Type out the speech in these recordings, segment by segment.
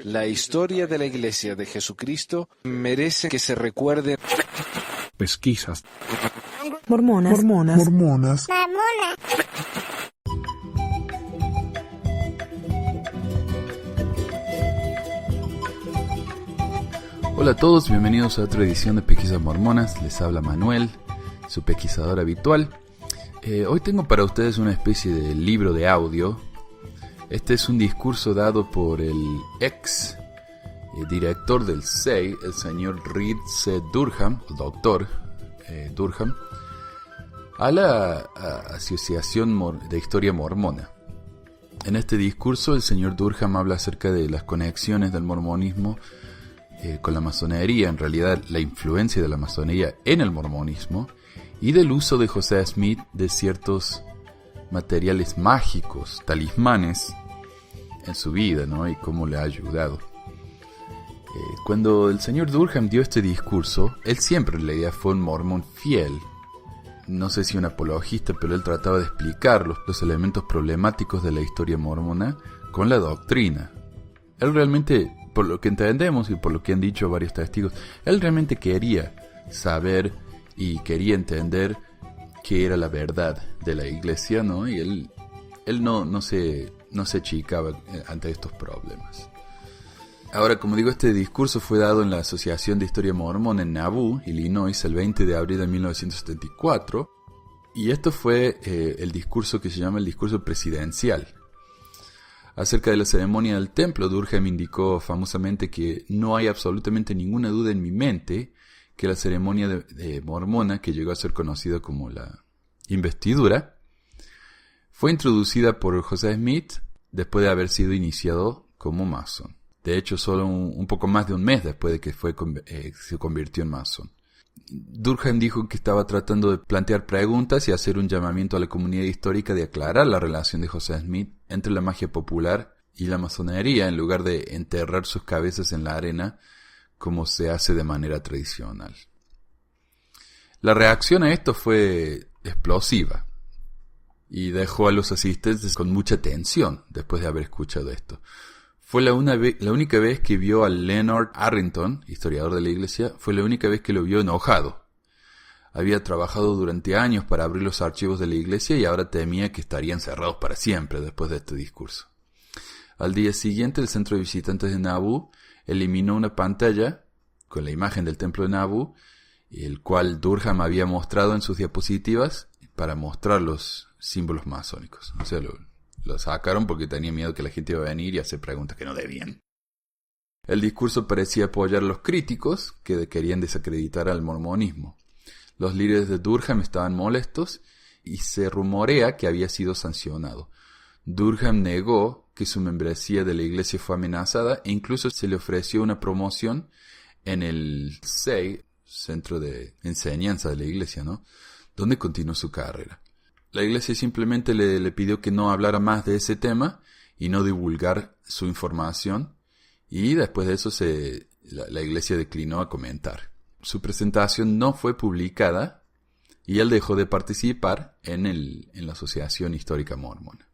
La historia de la Iglesia de Jesucristo merece que se recuerde. Pesquisas. Mormonas. Hola a todos, bienvenidos a otra edición de Pesquisas Mormonas. Les habla Manuel, su pesquisador habitual. Hoy tengo para ustedes una especie de libro de audio. Este es un discurso dado por el ex director del SEI, el señor Reed C. Durham, el doctor Durham, a la Asociación de Historia Mormona. En este discurso el señor Durham habla acerca de las conexiones del mormonismo con la masonería, en realidad la influencia de la masonería en el mormonismo, y del uso de José Smith de ciertos materiales mágicos, talismanes, en su vida, ¿no? Y cómo le ha ayudado. Cuando el señor Durham dio este discurso, él siempre en realidad fue un mormón fiel. No sé si un apologista, pero él trataba de explicar los elementos problemáticos de la historia mormona con la doctrina. Él realmente, por lo que entendemos y por lo que han dicho varios testigos, él realmente quería saber y quería entender qué era la verdad de la iglesia, ¿no? Y él no se achicaba ante estos problemas. Ahora, como digo, este discurso fue dado en la Asociación de Historia Mormona en Nauvoo, Illinois, el 20 de abril de 1974, y esto fue el discurso que se llama el discurso presidencial. Acerca de la ceremonia del templo, Durham indicó famosamente que no hay absolutamente ninguna duda en mi mente que la ceremonia de mormona, que llegó a ser conocida como la investidura, fue introducida por José Smith después de haber sido iniciado como masón. De hecho, solo un poco más de un mes después de que se convirtió en masón. Durham dijo que estaba tratando de plantear preguntas y hacer un llamamiento a la comunidad histórica de aclarar la relación de José Smith entre la magia popular y la masonería, en lugar de enterrar sus cabezas en la arena como se hace de manera tradicional. La reacción a esto fue explosiva y dejó a los asistentes con mucha tensión después de haber escuchado esto. Fue la única vez que vio a Leonard Arrington, historiador de la iglesia, fue la única vez que lo vio enojado. Había trabajado durante años para abrir los archivos de la iglesia y ahora temía que estarían cerrados para siempre después de este discurso. Al día siguiente, el centro de visitantes de Nauvoo eliminó una pantalla con la imagen del templo de Nauvoo, el cual Durham había mostrado en sus diapositivas para mostrar los símbolos masónicos. O sea, lo sacaron porque tenía miedo que la gente iba a venir y hacer preguntas que no debían. El discurso parecía apoyar a los críticos que querían desacreditar al mormonismo. Los líderes de Durham estaban molestos y se rumorea que había sido sancionado. Durham negó que su membresía de la iglesia fue amenazada e incluso se le ofreció una promoción en el SEI, Centro de Enseñanza de la Iglesia, ¿no? Donde continuó su carrera. La iglesia simplemente le pidió que no hablara más de ese tema y no divulgar su información, y después de eso la iglesia declinó a comentar. Su presentación no fue publicada y él dejó de participar en la Asociación Histórica Mormona.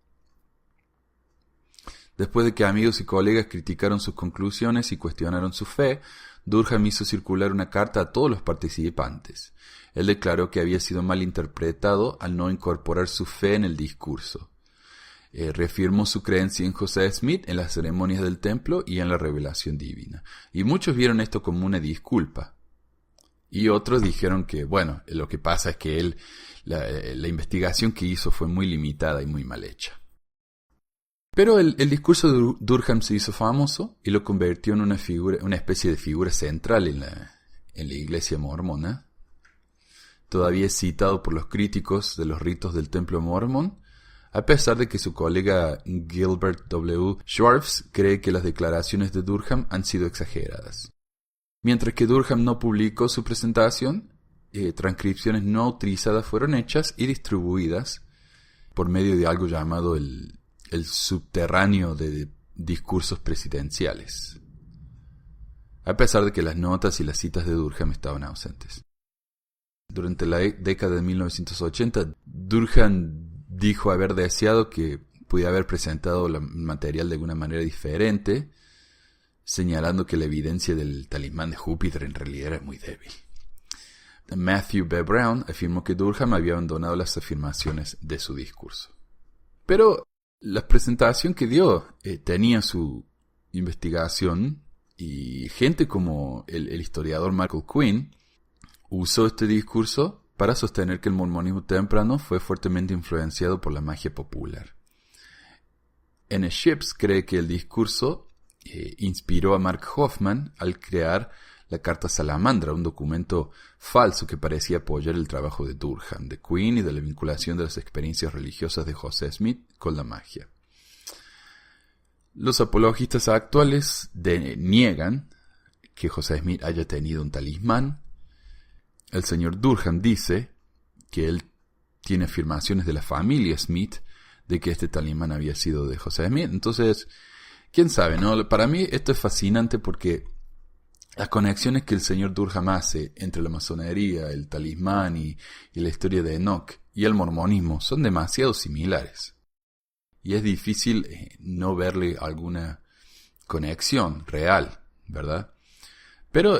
Después de que amigos y colegas criticaron sus conclusiones y cuestionaron su fe, Durham hizo circular una carta a todos los participantes. Él declaró que había sido mal interpretado al no incorporar su fe en el discurso. Reafirmó su creencia en José Smith, en las ceremonias del templo y en la revelación divina. Y muchos vieron esto como una disculpa. Y otros dijeron que, bueno, lo que pasa es que la investigación que hizo fue muy limitada y muy mal hecha. Pero el discurso de Durham se hizo famoso y lo convirtió en una especie de figura central en la iglesia mormona. Todavía es citado por los críticos de los ritos del templo mormón, a pesar de que su colega Gilbert W. Schwartz cree que las declaraciones de Durham han sido exageradas. Mientras que Durham no publicó su presentación, transcripciones no autorizadas fueron hechas y distribuidas por medio de algo llamado el subterráneo de discursos presidenciales, a pesar de que las notas y las citas de Durham estaban ausentes. Durante la década de 1980, Durham dijo haber deseado que pudiera haber presentado el material de alguna manera diferente, señalando que la evidencia del talismán de Júpiter en realidad era muy débil. Matthew B. Brown afirmó que Durkheim había abandonado las afirmaciones de su discurso. Pero la presentación que dio tenía su investigación, y gente como el historiador Michael Quinn usó este discurso para sostener que el mormonismo temprano fue fuertemente influenciado por la magia popular. N. Ships cree que el discurso inspiró a Mark Hoffman al crear la Carta Salamandra, un documento falso que parecía apoyar el trabajo de Durkheim, de Quinn y de la vinculación de las experiencias religiosas de José Smith con la magia. Los apologistas actuales niegan que José Smith haya tenido un talismán. El señor Durkheim dice que él tiene afirmaciones de la familia Smith de que este talismán había sido de José Smith. Entonces, quién sabe, ¿no? Para mí esto es fascinante porque las conexiones que el señor Durkheim hace entre la masonería, el talismán y la historia de Enoch y el mormonismo son demasiado similares. Y es difícil no verle alguna conexión real, ¿verdad? Pero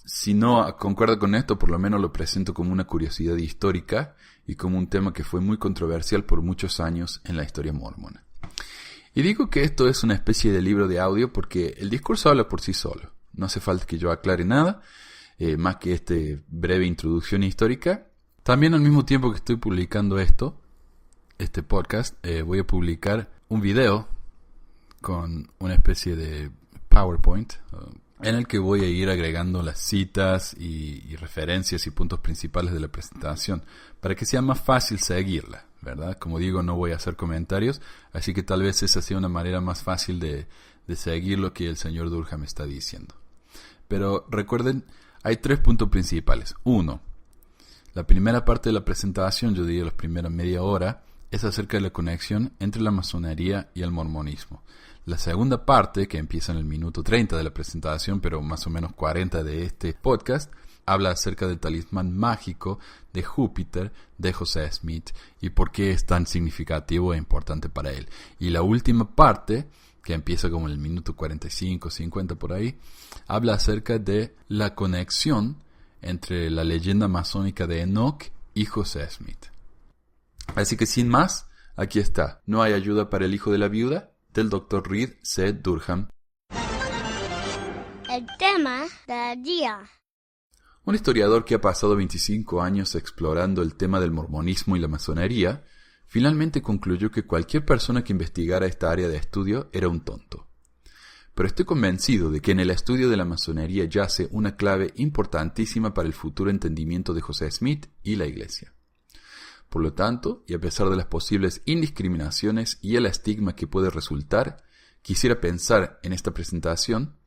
si no concuerda con esto, por lo menos lo presento como una curiosidad histórica y como un tema que fue muy controversial por muchos años en la historia mormona. Y digo que esto es una especie de libro de audio porque el discurso habla por sí solo. No hace falta que yo aclare nada, más que esta breve introducción histórica. También al mismo tiempo que estoy publicando este podcast, voy a publicar un video con una especie de PowerPoint en el que voy a ir agregando las citas y referencias y puntos principales de la presentación para que sea más fácil seguirla, ¿verdad? Como digo, no voy a hacer comentarios, así que tal vez esa sea una manera más fácil de seguir lo que el señor Durkheim está diciendo. Pero recuerden, hay 3 puntos principales. 1. La primera parte de la presentación, yo diría la primera media hora, es acerca de la conexión entre la masonería y el mormonismo. La segunda parte, que empieza en el minuto 30 de la presentación, pero más o menos 40 de este podcast, habla acerca del talismán mágico de Júpiter de José Smith y por qué es tan significativo e importante para él. Y la última parte, que empieza como en el minuto 45, 50 por ahí, habla acerca de la conexión entre la leyenda masónica de Enoch y José Smith. Así que sin más, aquí está. No hay ayuda para el hijo de la viuda, del Dr. Reed C. Durkheim. El tema del día. Un historiador que ha pasado 25 años explorando el tema del mormonismo y la masonería, finalmente concluyó que cualquier persona que investigara esta área de estudio era un tonto. Pero estoy convencido de que en el estudio de la masonería yace una clave importantísima para el futuro entendimiento de José Smith y la Iglesia. Por lo tanto, y a pesar de las posibles indiscriminaciones y el estigma que puede resultar, quisiera pensar en esta presentación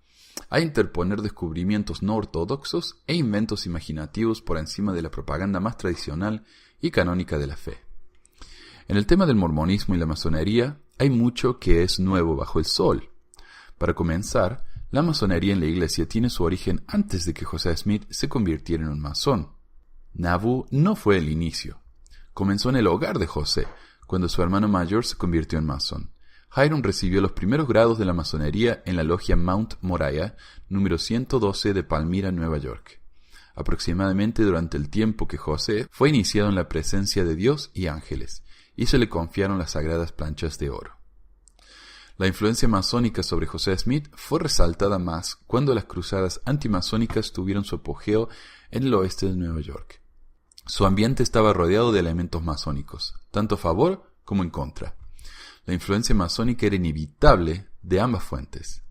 a interponer descubrimientos no ortodoxos e inventos imaginativos por encima de la propaganda más tradicional y canónica de la fe. En el tema del mormonismo y la masonería hay mucho que es nuevo bajo el sol. Para comenzar, la masonería en la Iglesia tiene su origen antes de que José Smith se convirtiera en un masón. Nauvoo no fue el inicio. Comenzó en el hogar de José, cuando su hermano mayor se convirtió en masón. Hiram recibió los primeros grados de la masonería en la logia Mount Moriah, número 112 de Palmyra, Nueva York, aproximadamente durante el tiempo que José fue iniciado en la presencia de Dios y ángeles, y se le confiaron las sagradas planchas de oro. La influencia masónica sobre José Smith fue resaltada más cuando las cruzadas antimasónicas tuvieron su apogeo en el oeste de Nueva York. Su ambiente estaba rodeado de elementos masónicos, tanto a favor como en contra. La influencia masónica era inevitable de ambas fuentes.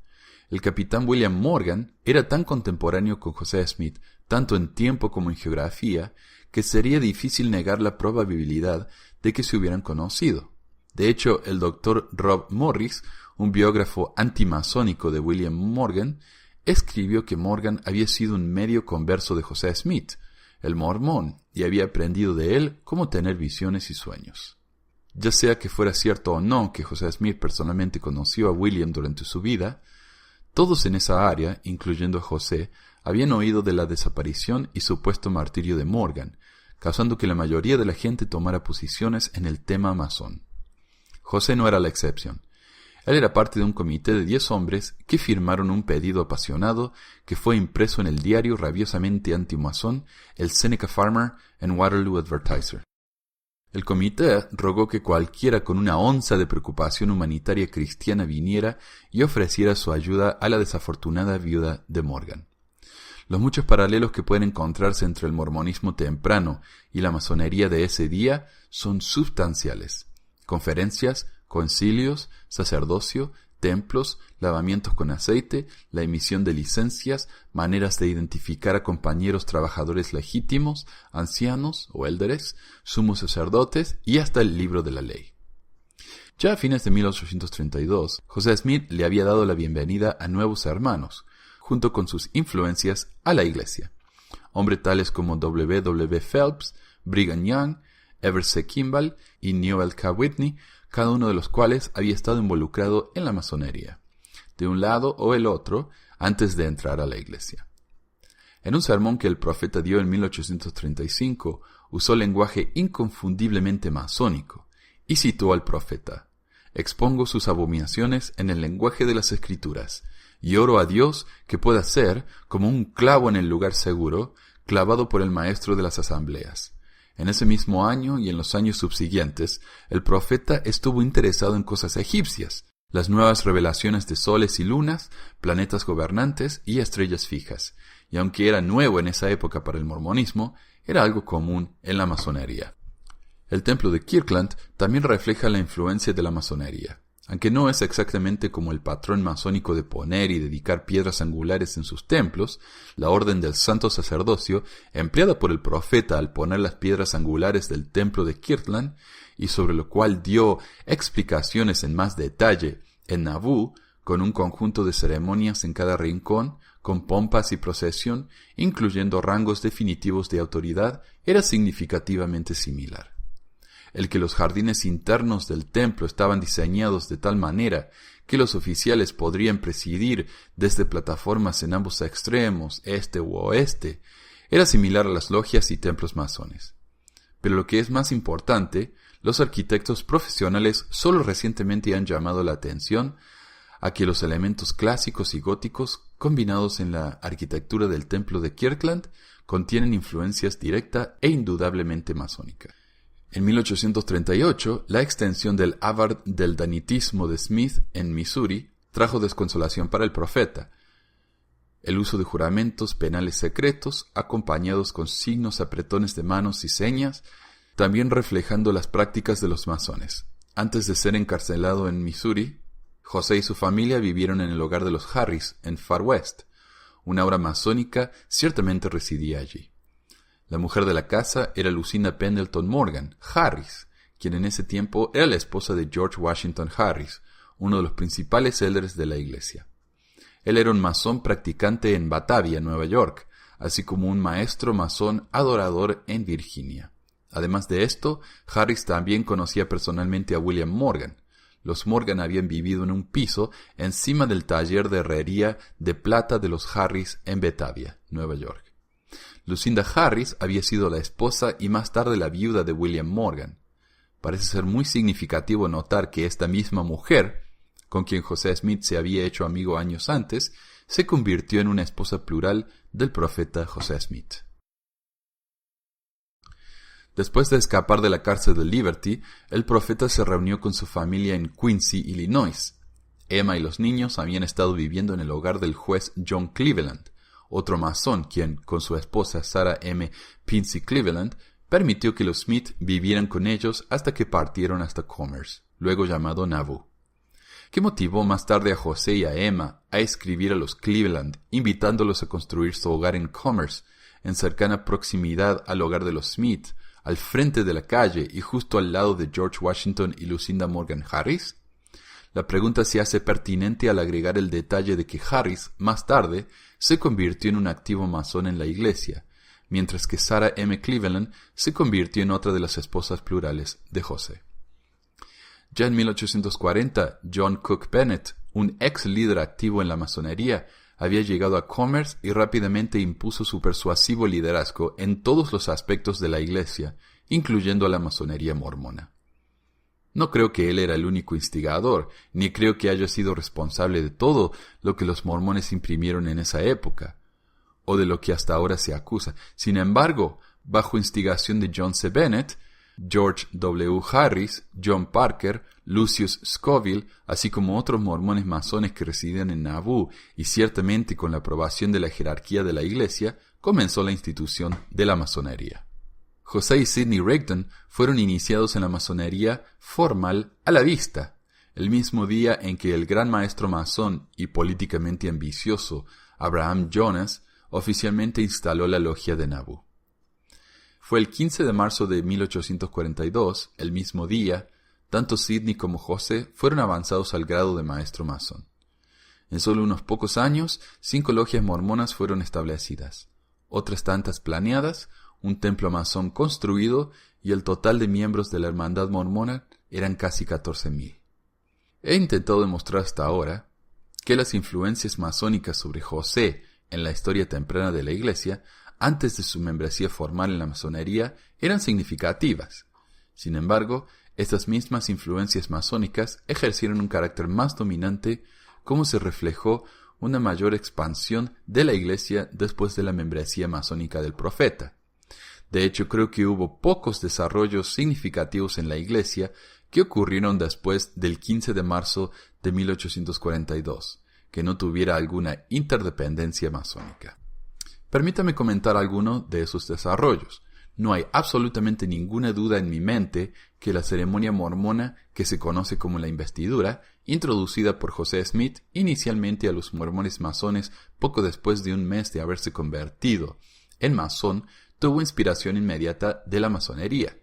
El capitán William Morgan era tan contemporáneo con José Smith, tanto en tiempo como en geografía, que sería difícil negar la probabilidad de que se hubieran conocido. De hecho, el Dr. Rob Morris, un biógrafo antimasónico de William Morgan, escribió que Morgan había sido un medio converso de José Smith, el mormón, y había aprendido de él cómo tener visiones y sueños. Ya sea que fuera cierto o no que José Smith personalmente conoció a William durante su vida, todos en esa área, incluyendo a José, habían oído de la desaparición y supuesto martirio de Morgan, causando que la mayoría de la gente tomara posiciones en el tema masón. José no era la excepción. Él era parte de un comité de 10 hombres que firmaron un pedido apasionado que fue impreso en el diario rabiosamente anti-masón, el Seneca Farmer and Waterloo Advertiser. El comité rogó que cualquiera con una onza de preocupación humanitaria cristiana viniera y ofreciera su ayuda a la desafortunada viuda de Morgan. Los muchos paralelos que pueden encontrarse entre el mormonismo temprano y la masonería de ese día son sustanciales. Conferencias, concilios, sacerdocio, templos, lavamientos con aceite, la emisión de licencias, maneras de identificar a compañeros trabajadores legítimos, ancianos o élderes, sumos sacerdotes y hasta el libro de la ley. Ya a fines de 1832, José Smith le había dado la bienvenida a nuevos hermanos, junto con sus influencias, a la iglesia. Hombres tales como W. W. Phelps, Brigham Young, Ever C. Kimball y Newell K. Whitney, cada uno de los cuales había estado involucrado en la masonería, de un lado o el otro, antes de entrar a la iglesia. En un sermón que el profeta dio en 1835, usó lenguaje inconfundiblemente masónico, y citó al profeta: «Expongo sus abominaciones en el lenguaje de las Escrituras, y oro a Dios que pueda ser, como un clavo en el lugar seguro, clavado por el maestro de las asambleas». En ese mismo año y en los años subsiguientes, el profeta estuvo interesado en cosas egipcias, las nuevas revelaciones de soles y lunas, planetas gobernantes y estrellas fijas, y aunque era nuevo en esa época para el mormonismo, era algo común en la masonería. El templo de Kirtland también refleja la influencia de la masonería. Aunque no es exactamente como el patrón masónico de poner y dedicar piedras angulares en sus templos, la orden del santo sacerdocio, empleada por el profeta al poner las piedras angulares del templo de Kirtland, y sobre lo cual dio explicaciones en más detalle en Nauvoo, con un conjunto de ceremonias en cada rincón, con pompas y procesión, incluyendo rangos definitivos de autoridad, era significativamente similar. El que los jardines internos del templo estaban diseñados de tal manera que los oficiales podrían presidir desde plataformas en ambos extremos, este u oeste, era similar a las logias y templos masones. Pero lo que es más importante, los arquitectos profesionales solo recientemente han llamado la atención a que los elementos clásicos y góticos combinados en la arquitectura del templo de Kirtland contienen influencias directa e indudablemente masónica. En 1838, la extensión del Havard del Danitismo de Smith en Missouri trajo desconsolación para el profeta. El uso de juramentos penales secretos, acompañados con signos apretones de manos y señas, también reflejando las prácticas de los masones. Antes de ser encarcelado en Missouri, José y su familia vivieron en el hogar de los Harris, en Far West. Una obra masónica ciertamente residía allí. La mujer de la casa era Lucinda Pendleton Morgan, Harris, quien en ese tiempo era la esposa de George Washington Harris, uno de los principales élderes de la iglesia. Él era un masón practicante en Batavia, Nueva York, así como un maestro masón adorador en Virginia. Además de esto, Harris también conocía personalmente a William Morgan. Los Morgan habían vivido en un piso encima del taller de herrería de plata de los Harris en Batavia, Nueva York. Lucinda Harris había sido la esposa y más tarde la viuda de William Morgan. Parece ser muy significativo notar que esta misma mujer, con quien José Smith se había hecho amigo años antes, se convirtió en una esposa plural del profeta José Smith. Después de escapar de la cárcel de Liberty, el profeta se reunió con su familia en Quincy, Illinois. Emma y los niños habían estado viviendo en el hogar del juez John Cleveland, otro masón quien, con su esposa Sarah M. Pincy Cleveland, permitió que los Smith vivieran con ellos hasta que partieron hasta Commerce, luego llamado Nauvoo. ¿Qué motivó más tarde a José y a Emma a escribir a los Cleveland, invitándolos a construir su hogar en Commerce, en cercana proximidad al hogar de los Smith, al frente de la calle y justo al lado de George Washington y Lucinda Morgan Harris? La pregunta se hace pertinente al agregar el detalle de que Harris, más tarde, se convirtió en un activo masón en la iglesia, mientras que Sarah M. Cleveland se convirtió en otra de las esposas plurales de José. Ya en 1840, John Cook Bennett, un ex líder activo en la masonería, había llegado a Commerce y rápidamente impuso su persuasivo liderazgo en todos los aspectos de la iglesia, incluyendo a la masonería mormona. No creo que él era el único instigador, ni creo que haya sido responsable de todo lo que los mormones imprimieron en esa época, o de lo que hasta ahora se acusa. Sin embargo, bajo instigación de John C. Bennett, George W. Harris, John Parker, Lucius Scoville, así como otros mormones masones que residían en Nauvoo, y ciertamente con la aprobación de la jerarquía de la Iglesia, comenzó la institución de la masonería. José y Sidney Rigdon fueron iniciados en la masonería formal a la vista, el mismo día en que el gran maestro masón y políticamente ambicioso Abraham Jonas oficialmente instaló la logia de Nauvoo. Fue el 15 de marzo de 1842, el mismo día, tanto Sidney como José fueron avanzados al grado de maestro masón. En solo unos pocos años, 5 logias mormonas fueron establecidas, otras tantas planeadas, un templo masón construido y el total de miembros de la hermandad mormona eran casi 14,000. He intentado demostrar hasta ahora que las influencias masónicas sobre José en la historia temprana de la Iglesia, antes de su membresía formal en la masonería, eran significativas. Sin embargo, estas mismas influencias masónicas ejercieron un carácter más dominante, como se reflejó una mayor expansión de la Iglesia después de la membresía masónica del profeta. De hecho, creo que hubo pocos desarrollos significativos en la Iglesia que ocurrieron después del 15 de marzo de 1842, que no tuviera alguna interdependencia masónica. Permítame comentar alguno de esos desarrollos. No hay absolutamente ninguna duda en mi mente que la ceremonia mormona, que se conoce como la investidura, introducida por José Smith inicialmente a los mormones masones poco después de un mes de haberse convertido en masón, tuvo inspiración inmediata de la masonería.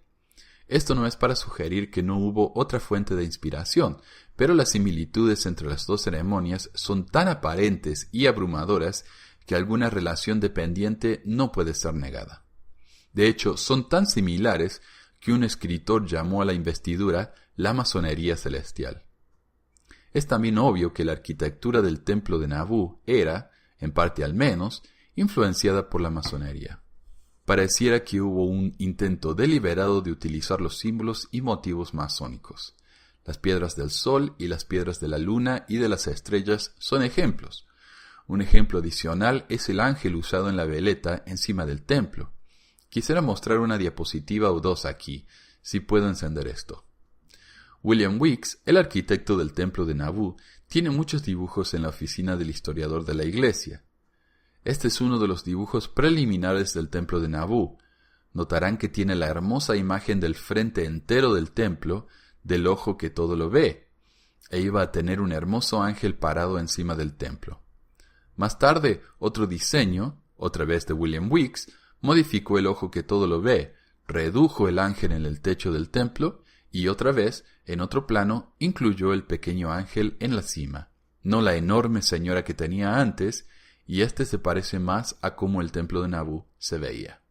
Esto no es para sugerir que no hubo otra fuente de inspiración, pero las similitudes entre las dos ceremonias son tan aparentes y abrumadoras que alguna relación dependiente no puede ser negada. De hecho, son tan similares que un escritor llamó a la investidura la masonería celestial. Es también obvio que la arquitectura del templo de Nauvoo era, en parte al menos, influenciada por la masonería. Pareciera que hubo un intento deliberado de utilizar los símbolos y motivos masónicos. Las piedras del sol y las piedras de la luna y de las estrellas son ejemplos. Un ejemplo adicional es el ángel usado en la veleta encima del templo. Quisiera mostrar una diapositiva o dos aquí, si puedo encender esto. William Weeks, el arquitecto del templo de Nauvoo, tiene muchos dibujos en la oficina del historiador de la iglesia. Este es uno de los dibujos preliminares del templo de Nauvoo. Notarán que tiene la hermosa imagen del frente entero del templo, del ojo que todo lo ve, e iba a tener un hermoso ángel parado encima del templo. Más tarde, otro diseño, otra vez de William Weeks, modificó el ojo que todo lo ve, redujo el ángel en el techo del templo y otra vez, en otro plano, incluyó el pequeño ángel en la cima, no la enorme señora que tenía antes, y este se parece más a cómo el templo de Nauvoo se veía.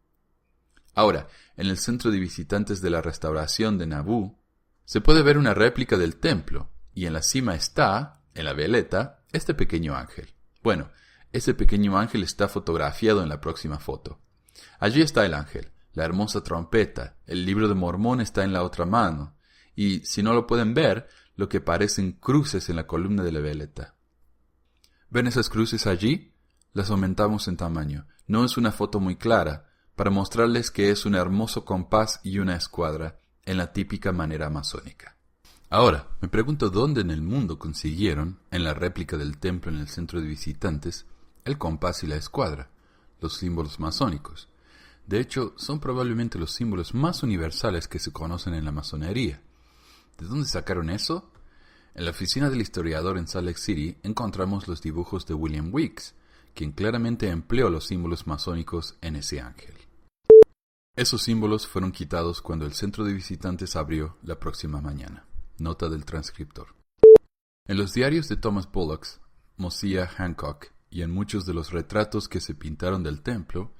Ahora, en el centro de visitantes de la restauración de Nauvoo, se puede ver una réplica del templo, y en la cima está, en la veleta, este pequeño ángel. Bueno, ese pequeño ángel está fotografiado en la próxima foto. Allí está el ángel, la hermosa trompeta, el libro de Mormón está en la otra mano, y, si no lo pueden ver, lo que parecen cruces en la columna de la veleta. ¿Ven esas cruces allí? Las aumentamos en tamaño. No es una foto muy clara, para mostrarles que es un hermoso compás y una escuadra, en la típica manera masónica. Ahora, me pregunto dónde en el mundo consiguieron, en la réplica del templo en el centro de visitantes, el compás y la escuadra, los símbolos masónicos. De hecho, son probablemente los símbolos más universales que se conocen en la masonería. ¿De dónde sacaron eso? En la oficina del historiador en Salt Lake City encontramos los dibujos de William Weeks, quien claramente empleó los símbolos masónicos en ese ángel. Esos símbolos fueron quitados cuando el centro de visitantes abrió la próxima mañana. Nota del transcriptor. En los diarios de Thomas Bullock, Mosiah Hancock y en muchos de los retratos que se pintaron del templo,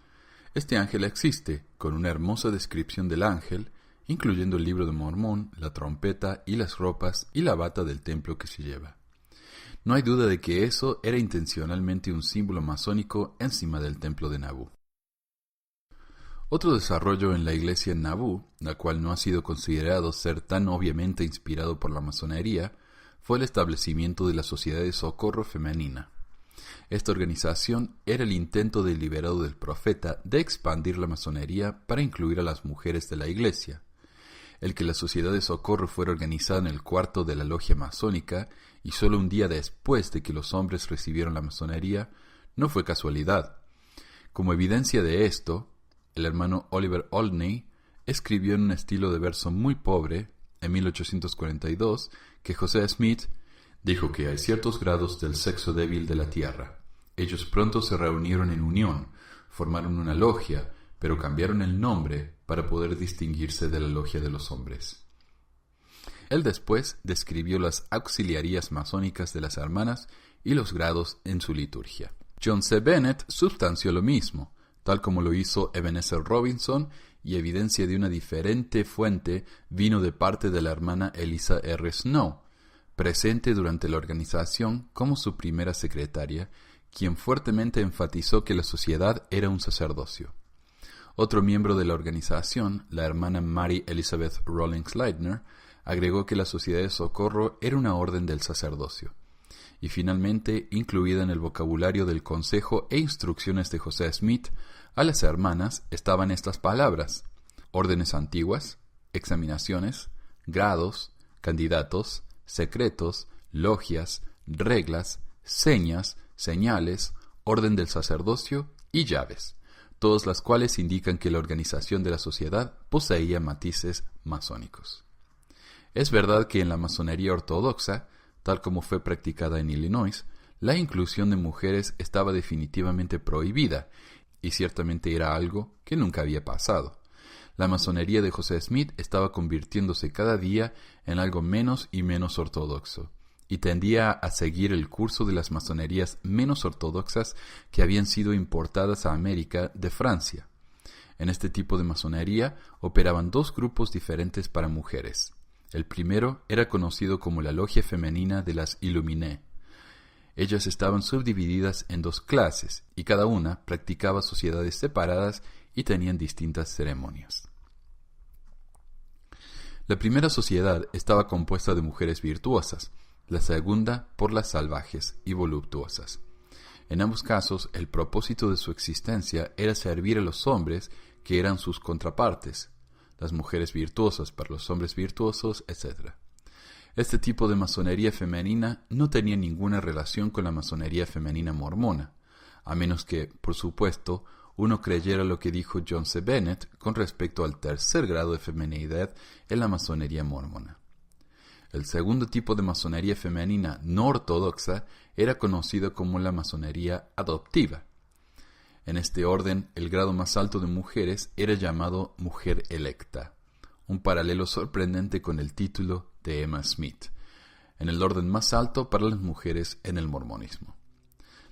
este ángel existe, con una hermosa descripción del ángel, incluyendo el libro de Mormón, la trompeta y las ropas y la bata del templo que se lleva. No hay duda de que eso era intencionalmente un símbolo masónico encima del templo de Nauvoo. Otro desarrollo en la iglesia en Nauvoo, la cual no ha sido considerado ser tan obviamente inspirado por la masonería, fue el establecimiento de la Sociedad de Socorro Femenina. Esta organización era el intento deliberado del profeta de expandir la masonería para incluir a las mujeres de la iglesia. El que la Sociedad de Socorro fuera organizada en el cuarto de la logia masónica y solo un día después de que los hombres recibieron la masonería no fue casualidad. Como evidencia de esto, el hermano Oliver Olney escribió en un estilo de verso muy pobre, en 1842, que José Smith dijo que hay ciertos grados del sexo débil de la tierra. Ellos pronto se reunieron en unión, formaron una logia, pero cambiaron el nombre para poder distinguirse de la logia de los hombres. Él después describió las auxiliarías masónicas de las hermanas y los grados en su liturgia. John C. Bennett sustanció lo mismo, tal como lo hizo Ebenezer Robinson, y evidencia de una diferente fuente vino de parte de la hermana Eliza R. Snow, presente durante la organización como su primera secretaria, quien fuertemente enfatizó que la sociedad era un sacerdocio. Otro miembro de la organización, la hermana Mary Elizabeth Rawlings Leitner, agregó que la Sociedad de Socorro era una orden del sacerdocio. Y finalmente, incluida en el vocabulario del consejo e instrucciones de José Smith, a las hermanas estaban estas palabras: órdenes antiguas, examinaciones, grados, candidatos, secretos, logias, reglas, señas, señales, orden del sacerdocio y llaves, todas las cuales indican que la organización de la sociedad poseía matices masónicos. Es verdad que en la masonería ortodoxa, tal como fue practicada en Illinois, la inclusión de mujeres estaba definitivamente prohibida, y ciertamente era algo que nunca había pasado. La masonería de José Smith estaba convirtiéndose cada día en algo menos y menos ortodoxo, y tendía a seguir el curso de las masonerías menos ortodoxas que habían sido importadas a América de Francia. En este tipo de masonería operaban dos grupos diferentes para mujeres. El primero era conocido como la Logia Femenina de las Illuminées. Ellas estaban subdivididas en dos clases, y cada una practicaba sociedades separadas y tenían distintas ceremonias. La primera sociedad estaba compuesta de mujeres virtuosas, la segunda por las salvajes y voluptuosas. En ambos casos, el propósito de su existencia era servir a los hombres que eran sus contrapartes, las mujeres virtuosas para los hombres virtuosos, etc. Este tipo de masonería femenina no tenía ninguna relación con la masonería femenina mormona, a menos que, por supuesto, uno creyera lo que dijo John C. Bennett con respecto al tercer grado de feminidad en la masonería mormona. El segundo tipo de masonería femenina no ortodoxa era conocido como la masonería adoptiva. En este orden, el grado más alto de mujeres era llamado mujer electa, un paralelo sorprendente con el título de Emma Smith, en el orden más alto para las mujeres en el mormonismo.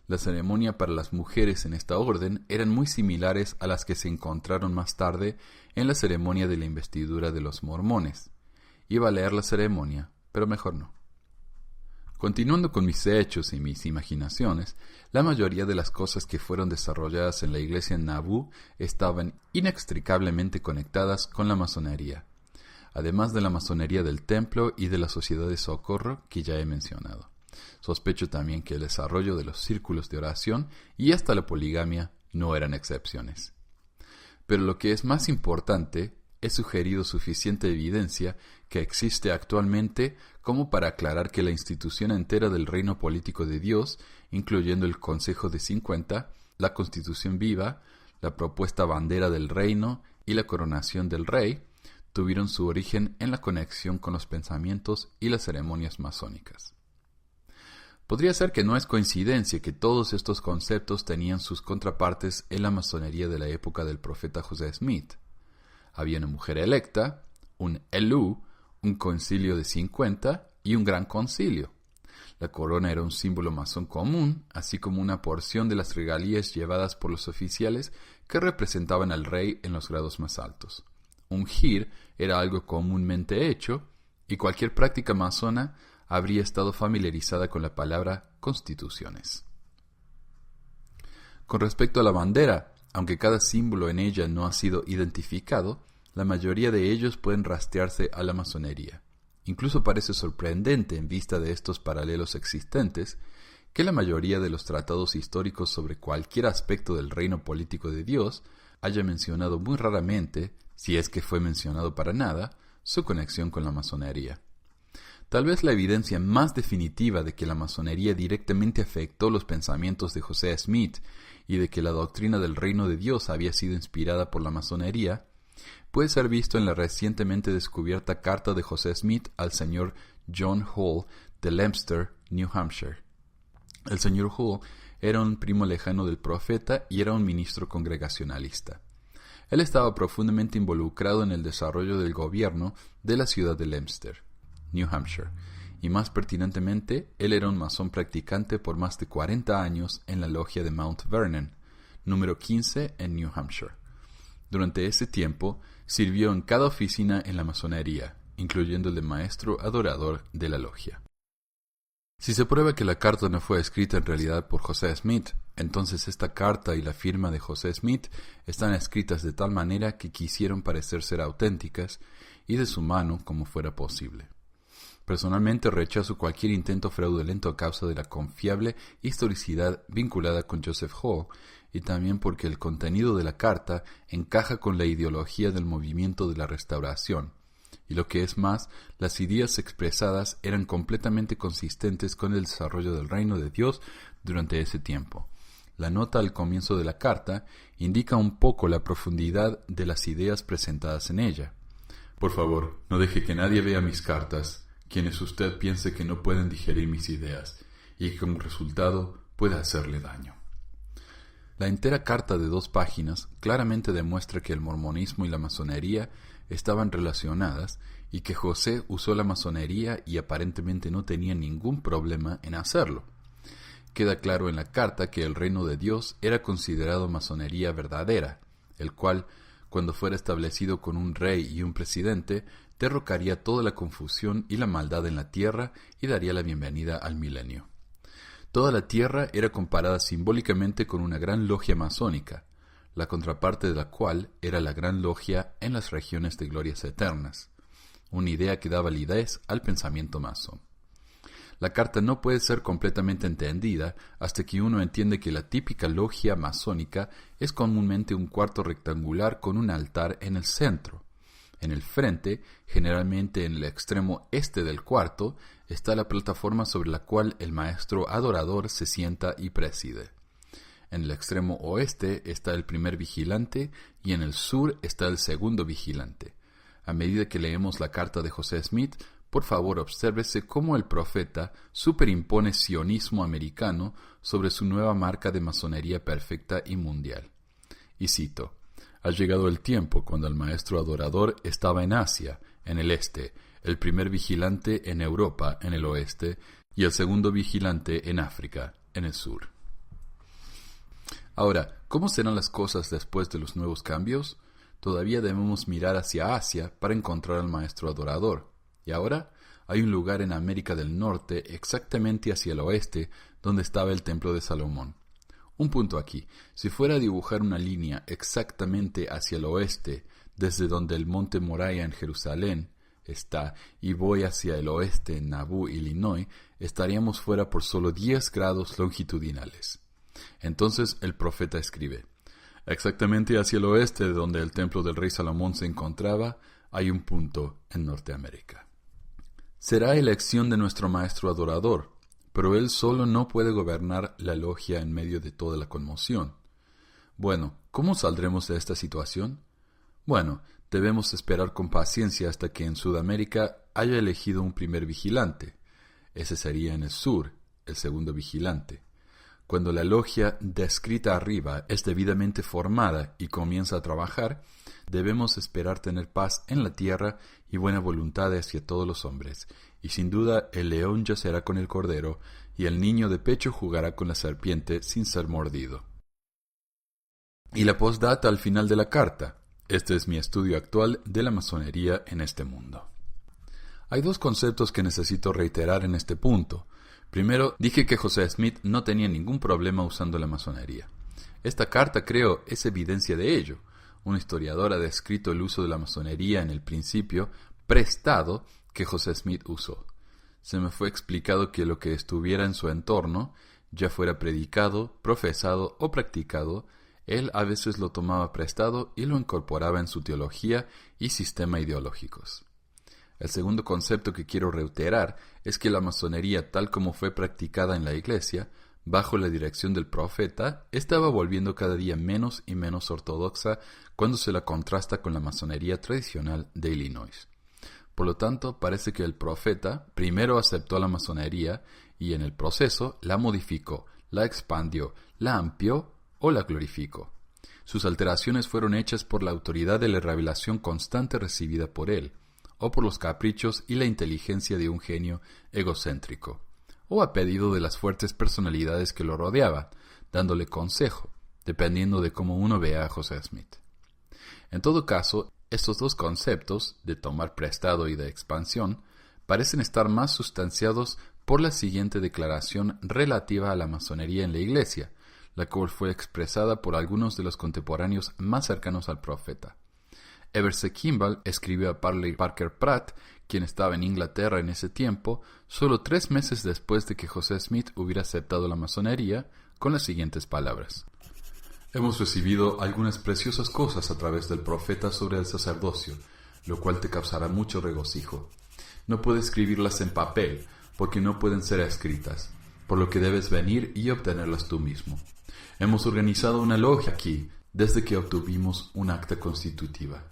La ceremonia para las mujeres en esta orden eran muy similares a las que se encontraron más tarde en la ceremonia de la investidura de los mormones. Iba a leer la ceremonia, pero mejor no. Continuando con mis hechos y mis imaginaciones, la mayoría de las cosas que fueron desarrolladas en la iglesia en Nauvoo estaban inextricablemente conectadas con la masonería, además de la masonería del templo y de la Sociedad de Socorro que ya he mencionado. Sospecho también que el desarrollo de los círculos de oración y hasta la poligamia no eran excepciones. Pero lo que es más importante, he sugerido suficiente evidencia que existe actualmente como para aclarar que la institución entera del reino político de Dios, incluyendo el Consejo de 50, la Constitución viva, la propuesta bandera del reino y la coronación del rey, tuvieron su origen en la conexión con los pensamientos y las ceremonias masónicas. Podría ser que no es coincidencia que todos estos conceptos tenían sus contrapartes en la masonería de la época del profeta José Smith. Había una mujer electa, un Elú, un concilio de 50 y un gran concilio. La corona era un símbolo masón común, así como una porción de las regalías llevadas por los oficiales que representaban al rey en los grados más altos. Ungir era algo comúnmente hecho, y cualquier práctica masona habría estado familiarizada con la palabra constituciones. Con respecto a la bandera, Aunque cada símbolo en ella no ha sido identificado, la mayoría de ellos pueden rastrearse a la masonería. Incluso parece sorprendente, en vista de estos paralelos existentes, que la mayoría de los tratados históricos sobre cualquier aspecto del reino político de Dios haya mencionado muy raramente, si es que fue mencionado para nada, su conexión con la masonería. Tal vez la evidencia más definitiva de que la masonería directamente afectó los pensamientos de José Smith y de que la doctrina del reino de Dios había sido inspirada por la masonería puede ser visto en la recientemente descubierta carta de José Smith al señor John Hall de Leominster, New Hampshire. El señor Hall era un primo lejano del profeta y era un ministro congregacionalista. Él estaba profundamente involucrado en el desarrollo del gobierno de la ciudad de Leominster, New Hampshire, y más pertinentemente, él era un masón practicante por más de 40 años en la logia de Mount Vernon, número 15 en New Hampshire. Durante ese tiempo, sirvió en cada oficina en la masonería, incluyendo el de maestro adorador de la logia. Si se prueba que la carta no fue escrita en realidad por José Smith, entonces esta carta y la firma de José Smith están escritas de tal manera que quisieron parecer ser auténticas y de su mano como fuera posible. Personalmente rechazo cualquier intento fraudulento a causa de la confiable historicidad vinculada con Joseph Hall y también porque el contenido de la carta encaja con la ideología del movimiento de la Restauración. Y lo que es más, las ideas expresadas eran completamente consistentes con el desarrollo del reino de Dios durante ese tiempo. La nota al comienzo de la carta indica un poco la profundidad de las ideas presentadas en ella. Por favor, no deje que nadie vea mis cartas, quienes usted piense que no pueden digerir mis ideas, y que como resultado pueda hacerle daño. La entera carta de 2 páginas claramente demuestra que el mormonismo y la masonería estaban relacionadas y que José usó la masonería y aparentemente no tenía ningún problema en hacerlo. Queda claro en la carta que el reino de Dios era considerado masonería verdadera, el cual, cuando fuera establecido con un rey y un presidente, derrocaría toda la confusión y la maldad en la tierra y daría la bienvenida al milenio. Toda la tierra era comparada simbólicamente con una gran logia masónica, la contraparte de la cual era la gran logia en las regiones de glorias eternas, una idea que da validez al pensamiento masón. La carta no puede ser completamente entendida hasta que uno entiende que la típica logia masónica es comúnmente un cuarto rectangular con un altar en el centro. En el frente, generalmente en el extremo este del cuarto, está la plataforma sobre la cual el maestro adorador se sienta y preside. En el extremo oeste está el primer vigilante y en el sur está el segundo vigilante. A medida que leemos la carta de José Smith, por favor obsérvese cómo el profeta superimpone sionismo americano sobre su nueva marca de masonería perfecta y mundial. Y cito: «Ha llegado el tiempo cuando el maestro adorador estaba en Asia, en el este, el primer vigilante en Europa, en el oeste, y el segundo vigilante en África, en el sur». Ahora, ¿cómo serán las cosas después de los nuevos cambios? Todavía debemos mirar hacia Asia para encontrar al maestro adorador. Y ahora hay un lugar en América del Norte, exactamente hacia el oeste, donde estaba el templo de Salomón. Un punto aquí: si fuera a dibujar una línea exactamente hacia el oeste, desde donde el monte Moriah en Jerusalén está, y voy hacia el oeste en Nauvoo, Illinois, estaríamos fuera por solo 10 grados longitudinales. Entonces el profeta escribe: exactamente hacia el oeste de donde el templo del rey Salomón se encontraba, hay un punto en Norteamérica. Será elección de nuestro maestro adorador, pero él solo no puede gobernar la logia en medio de toda la conmoción. Bueno, ¿cómo saldremos de esta situación? Bueno, debemos esperar con paciencia hasta que en Sudamérica haya elegido un primer vigilante. Ese sería en el sur, el segundo vigilante. Cuando la logia descrita arriba es debidamente formada y comienza a trabajar, debemos esperar tener paz en la tierra y buena voluntad hacia todos los hombres, y sin duda el león yacerá con el cordero, y el niño de pecho jugará con la serpiente sin ser mordido. Y la postdata al final de la carta: este es mi estudio actual de la masonería en este mundo. Hay 2 conceptos que necesito reiterar en este punto. Primero, dije que José Smith no tenía ningún problema usando la masonería. Esta carta, creo, es evidencia de ello. Un historiador ha descrito el uso de la masonería en el principio prestado que José Smith usó. Se me fue explicado que lo que estuviera en su entorno, ya fuera predicado, profesado o practicado, él a veces lo tomaba prestado y lo incorporaba en su teología y sistema ideológicos. El segundo concepto que quiero reiterar es que la masonería, tal como fue practicada en la Iglesia, bajo la dirección del profeta, estaba volviendo cada día menos y menos ortodoxa cuando se la contrasta con la masonería tradicional de Illinois. Por lo tanto, parece que el profeta primero aceptó la masonería y en el proceso la modificó, la expandió, la amplió o la glorificó. Sus alteraciones fueron hechas por la autoridad de la revelación constante recibida por él, o por los caprichos y la inteligencia de un genio egocéntrico, o a pedido de las fuertes personalidades que lo rodeaban, dándole consejo, dependiendo de cómo uno vea a José Smith. En todo caso, estos dos conceptos, de tomar prestado y de expansión, parecen estar más sustanciados por la siguiente declaración relativa a la masonería en la Iglesia, la cual fue expresada por algunos de los contemporáneos más cercanos al profeta. Everett Kimball escribió a Parley Parker Pratt, quien estaba en Inglaterra en ese tiempo, solo 3 meses después de que José Smith hubiera aceptado la masonería, con las siguientes palabras. Hemos recibido algunas preciosas cosas a través del profeta sobre el sacerdocio, lo cual te causará mucho regocijo. No puedes escribirlas en papel, porque no pueden ser escritas, por lo que debes venir y obtenerlas tú mismo. Hemos organizado una logia aquí, desde que obtuvimos un acta constitutiva.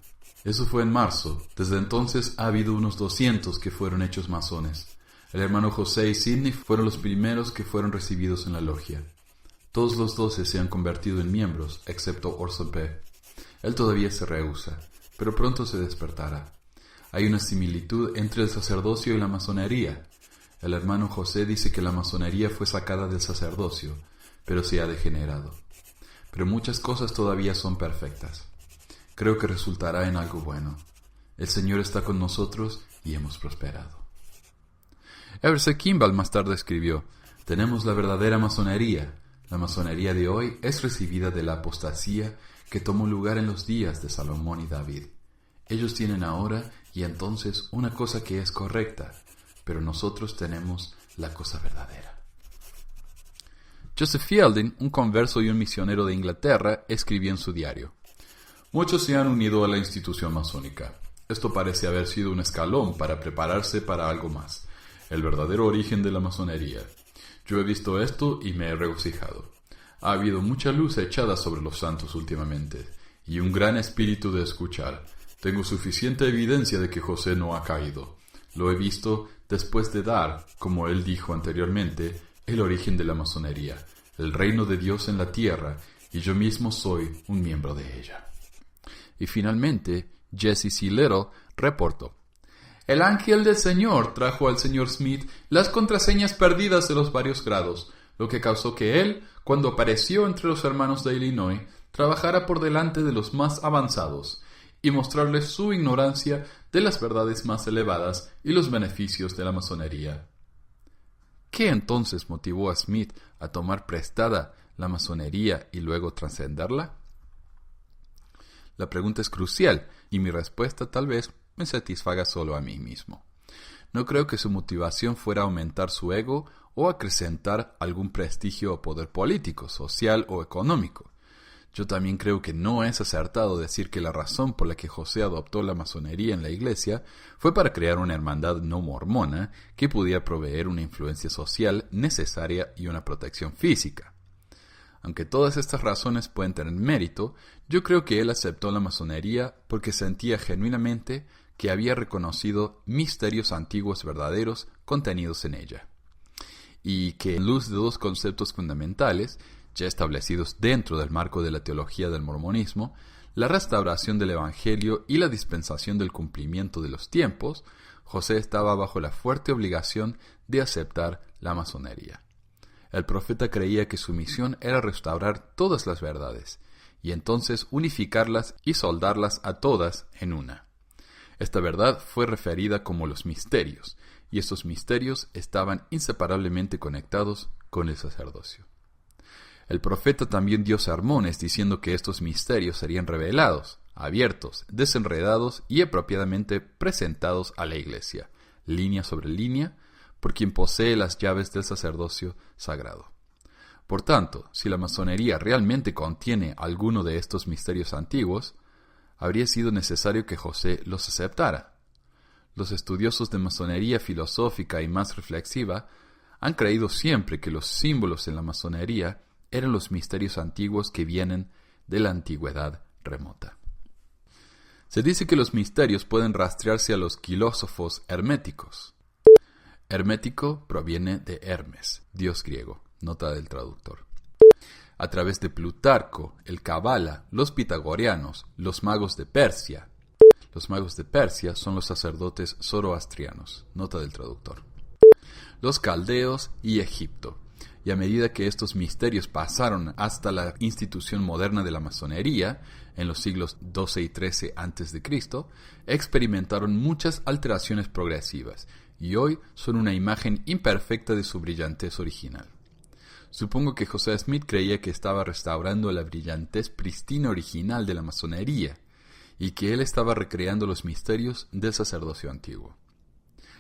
Eso fue en marzo. Desde entonces ha habido unos 200 que fueron hechos masones. El hermano José y Sidney fueron los primeros que fueron recibidos en la logia. Todos los 12 se han convertido en miembros, excepto Orson P. Él todavía se rehúsa, pero pronto se despertará. Hay una similitud entre el sacerdocio y la masonería. El hermano José dice que la masonería fue sacada del sacerdocio, pero se ha degenerado. Pero muchas cosas todavía son perfectas. Creo que resultará en algo bueno. El Señor está con nosotros y hemos prosperado. Everett Kimball más tarde escribió, tenemos la verdadera masonería. La masonería de hoy es recibida de la apostasía que tomó lugar en los días de Salomón y David. Ellos tienen ahora y entonces una cosa que es correcta, pero nosotros tenemos la cosa verdadera. Joseph Fielding, un converso y un misionero de Inglaterra, escribió en su diario, muchos se han unido a la institución masónica. Esto parece haber sido un escalón para prepararse para algo más, el verdadero origen de la masonería. Yo he visto esto y me he regocijado. Ha habido mucha luz echada sobre los santos últimamente, y un gran espíritu de escuchar. Tengo suficiente evidencia de que José no ha caído. Lo he visto después de dar, como él dijo anteriormente, el origen de la masonería, el reino de Dios en la tierra, y yo mismo soy un miembro de ella. Y finalmente, Jesse C. Little reportó, el ángel del Señor trajo al señor Smith las contraseñas perdidas de los varios grados, lo que causó que él, cuando apareció entre los hermanos de Illinois, trabajara por delante de los más avanzados y mostrarles su ignorancia de las verdades más elevadas y los beneficios de la masonería. ¿Qué entonces motivó a Smith a tomar prestada la masonería y luego trascenderla? La pregunta es crucial y mi respuesta tal vez me satisfaga solo a mí mismo. No creo que su motivación fuera aumentar su ego o acrecentar algún prestigio o poder político, social o económico. Yo también creo que no es acertado decir que la razón por la que José adoptó la masonería en la iglesia fue para crear una hermandad no mormona que pudiera proveer una influencia social necesaria y una protección física. Aunque todas estas razones pueden tener mérito, yo creo que él aceptó la masonería porque sentía genuinamente que había reconocido misterios antiguos verdaderos contenidos en ella, y que en luz de dos conceptos fundamentales, ya establecidos dentro del marco de la teología del mormonismo, la restauración del Evangelio y la dispensación del cumplimiento de los tiempos, José estaba bajo la fuerte obligación de aceptar la masonería. El profeta creía que su misión era restaurar todas las verdades, y entonces unificarlas y soldarlas a todas en una. Esta verdad fue referida como los misterios, y estos misterios estaban inseparablemente conectados con el sacerdocio. El profeta también dio sermones diciendo que estos misterios serían revelados, abiertos, desenredados y apropiadamente presentados a la iglesia, línea sobre línea, por quien posee las llaves del sacerdocio sagrado. Por tanto, si la masonería realmente contiene alguno de estos misterios antiguos, habría sido necesario que José los aceptara. Los estudiosos de masonería filosófica y más reflexiva han creído siempre que los símbolos en la masonería eran los misterios antiguos que vienen de la antigüedad remota. Se dice que los misterios pueden rastrearse a los filósofos herméticos. Hermético proviene de Hermes, dios griego, nota del traductor. A través de Plutarco, el Cábala, los pitagorianos, los magos de Persia. Los magos de Persia son los sacerdotes zoroastrianos, nota del traductor. Los caldeos y Egipto. Y a medida que estos misterios pasaron hasta la institución moderna de la masonería, en los siglos XII y XIII a.C., experimentaron muchas alteraciones progresivas, y hoy son una imagen imperfecta de su brillantez original. Supongo que José Smith creía que estaba restaurando la brillantez pristina original de la masonería, y que él estaba recreando los misterios del sacerdocio antiguo.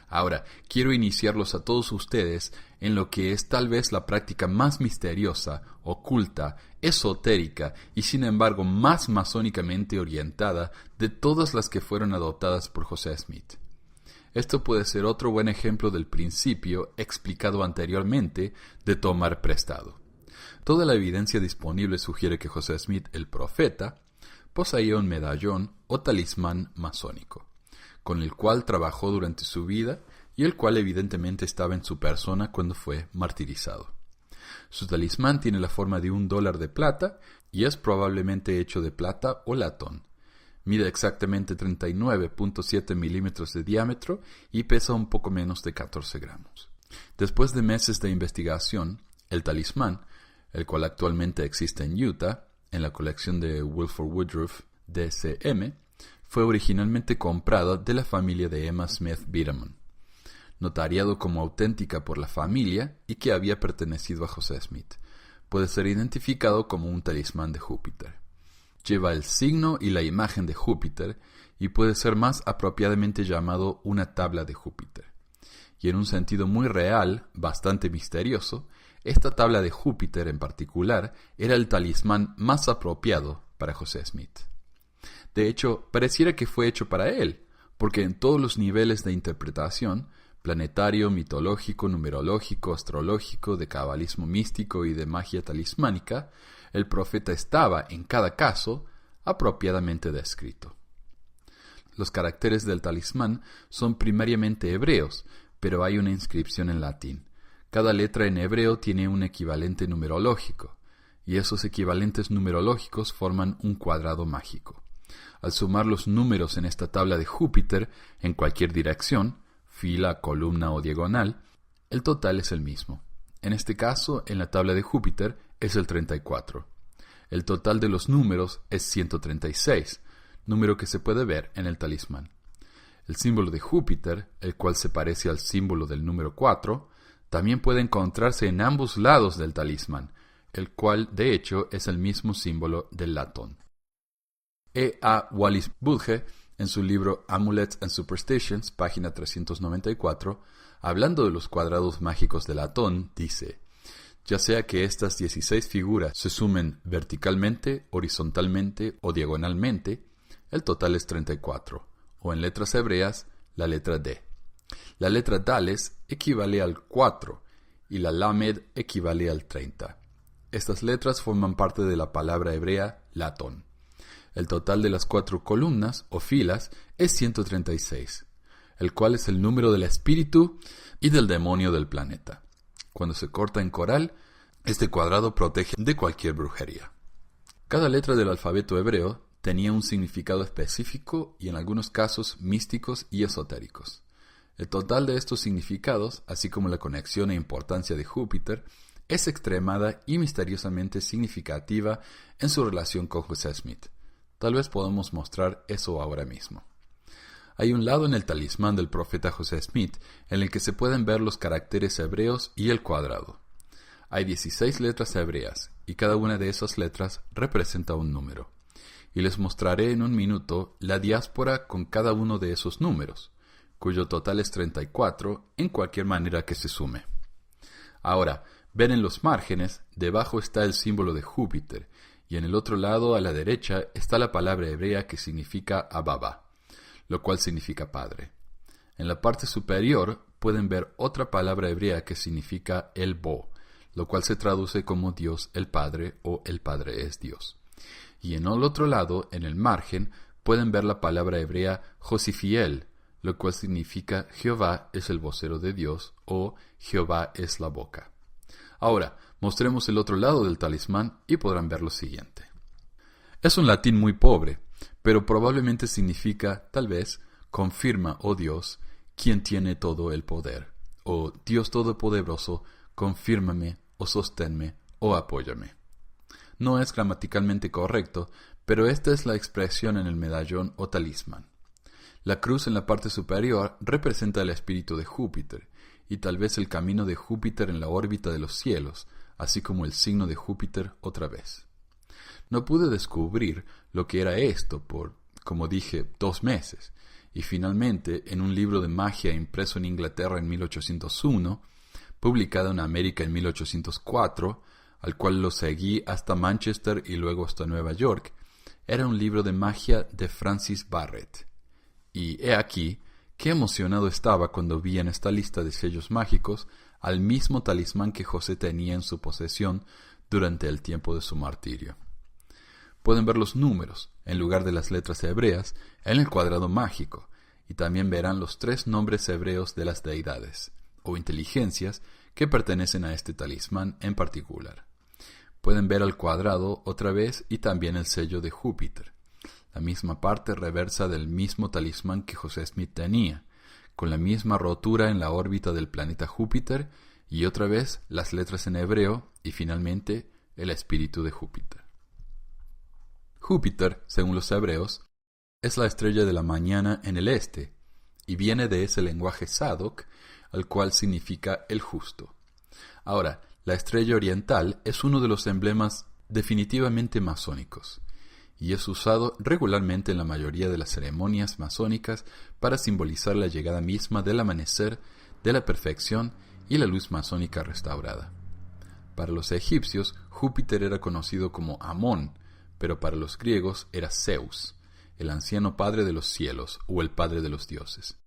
Ahora, quiero iniciarlos a todos ustedes en lo que es tal vez la práctica más misteriosa, oculta, esotérica y sin embargo más masónicamente orientada de todas las que fueron adoptadas por José Smith. Esto puede ser otro buen ejemplo del principio explicado anteriormente de tomar prestado. Toda la evidencia disponible sugiere que José Smith, el profeta, poseía un medallón o talismán masónico, con el cual trabajó durante su vida y el cual evidentemente estaba en su persona cuando fue martirizado. Su talismán tiene la forma de $1 de plata y es probablemente hecho de plata o latón. Mide exactamente 39.7 milímetros de diámetro y pesa un poco menos de 14 gramos. Después de meses de investigación, el talismán, el cual actualmente existe en Utah, en la colección de Wilford Woodruff DCM, fue originalmente comprada de la familia de Emma Smith Biderman, notariado como auténtica por la familia y que había pertenecido a José Smith. Puede ser identificado como un talismán de Júpiter. Lleva el signo y la imagen de Júpiter y puede ser más apropiadamente llamado una tabla de Júpiter. Y en un sentido muy real, bastante misterioso, esta tabla de Júpiter en particular era el talismán más apropiado para José Smith. De hecho, pareciera que fue hecho para él, porque en todos los niveles de interpretación, planetario, mitológico, numerológico, astrológico, de cabalismo místico y de magia talismánica, el profeta estaba, en cada caso, apropiadamente descrito. Los caracteres del talismán son primariamente hebreos, pero hay una inscripción en latín. Cada letra en hebreo tiene un equivalente numerológico, y esos equivalentes numerológicos forman un cuadrado mágico. Al sumar los números en esta tabla de Júpiter, en cualquier dirección, fila, columna o diagonal, el total es el mismo. En este caso, en la tabla de Júpiter, es el 34. El total de los números es 136, número que se puede ver en el talismán. El símbolo de Júpiter, el cual se parece al símbolo del número 4, también puede encontrarse en ambos lados del talismán, el cual, de hecho, es el mismo símbolo del latón. E. A. Wallis Budge, en su libro Amulets and Superstitions, página 394, hablando de los cuadrados mágicos de latón, dice: ya sea que estas 16 figuras se sumen verticalmente, horizontalmente o diagonalmente, el total es 34, o en letras hebreas, la letra D. La letra Dales equivale al 4 y la Lamed equivale al 30. Estas letras forman parte de la palabra hebrea latón. El total de las 4 columnas o filas es 136, el cual es el número del espíritu y del demonio del planeta. Cuando se corta en coral, este cuadrado protege de cualquier brujería. Cada letra del alfabeto hebreo tenía un significado específico y en algunos casos místicos y esotéricos. El total de estos significados, así como la conexión e importancia de Júpiter, es extremada y misteriosamente significativa en su relación con José Smith. Tal vez podamos mostrar eso ahora mismo. Hay un lado en el talismán del profeta José Smith en el que se pueden ver los caracteres hebreos y el cuadrado. Hay 16 letras hebreas y cada una de esas letras representa un número. Y les mostraré en un minuto la diáspora con cada uno de esos números, cuyo total es 34 en cualquier manera que se sume. Ahora, ven en los márgenes, debajo está el símbolo de Júpiter, y en el otro lado, a la derecha, está la palabra hebrea que significa Ababa, lo cual significa Padre. En la parte superior pueden ver otra palabra hebrea que significa El Bo, lo cual se traduce como Dios el Padre o El Padre es Dios. Y en el otro lado, en el margen, pueden ver la palabra hebrea Josifiel, lo cual significa Jehová es el vocero de Dios o Jehová es la boca. Ahora, mostremos el otro lado del talismán y podrán ver lo siguiente. Es un latín muy pobre, pero probablemente significa, tal vez, confirma, oh Dios, quien tiene todo el poder, o Dios Todopoderoso, confírmame, o sosténme, o apóyame. No es gramaticalmente correcto, pero esta es la expresión en el medallón o talismán. La cruz en la parte superior representa el espíritu de Júpiter, y tal vez el camino de Júpiter en la órbita de los cielos, así como el signo de Júpiter otra vez. No pude descubrir lo que era esto por, como dije, 2 meses, y finalmente, en un libro de magia impreso en Inglaterra en 1801, publicado en América en 1804, al cual lo seguí hasta Manchester y luego hasta Nueva York, era un libro de magia de Francis Barrett. Y he aquí qué emocionado estaba cuando vi en esta lista de sellos mágicos al mismo talismán que José tenía en su posesión durante el tiempo de su martirio. Pueden ver los números, en lugar de las letras hebreas, en el cuadrado mágico, y también verán los 3 nombres hebreos de las deidades, o inteligencias, que pertenecen a este talismán en particular. Pueden ver al cuadrado otra vez y también el sello de Júpiter, la misma parte reversa del mismo talismán que José Smith tenía, con la misma rotura en la órbita del planeta Júpiter, y otra vez las letras en hebreo, y finalmente el espíritu de Júpiter. Júpiter, según los hebreos, es la estrella de la mañana en el este, y viene de ese lenguaje Sadoc, al cual significa el justo. Ahora, la estrella oriental es uno de los emblemas definitivamente masónicos, y es usado regularmente en la mayoría de las ceremonias masónicas para simbolizar la llegada misma del amanecer, de la perfección y la luz masónica restaurada. Para los egipcios, Júpiter era conocido como Amón, pero para los griegos era Zeus, el anciano padre de los cielos o el padre de los dioses.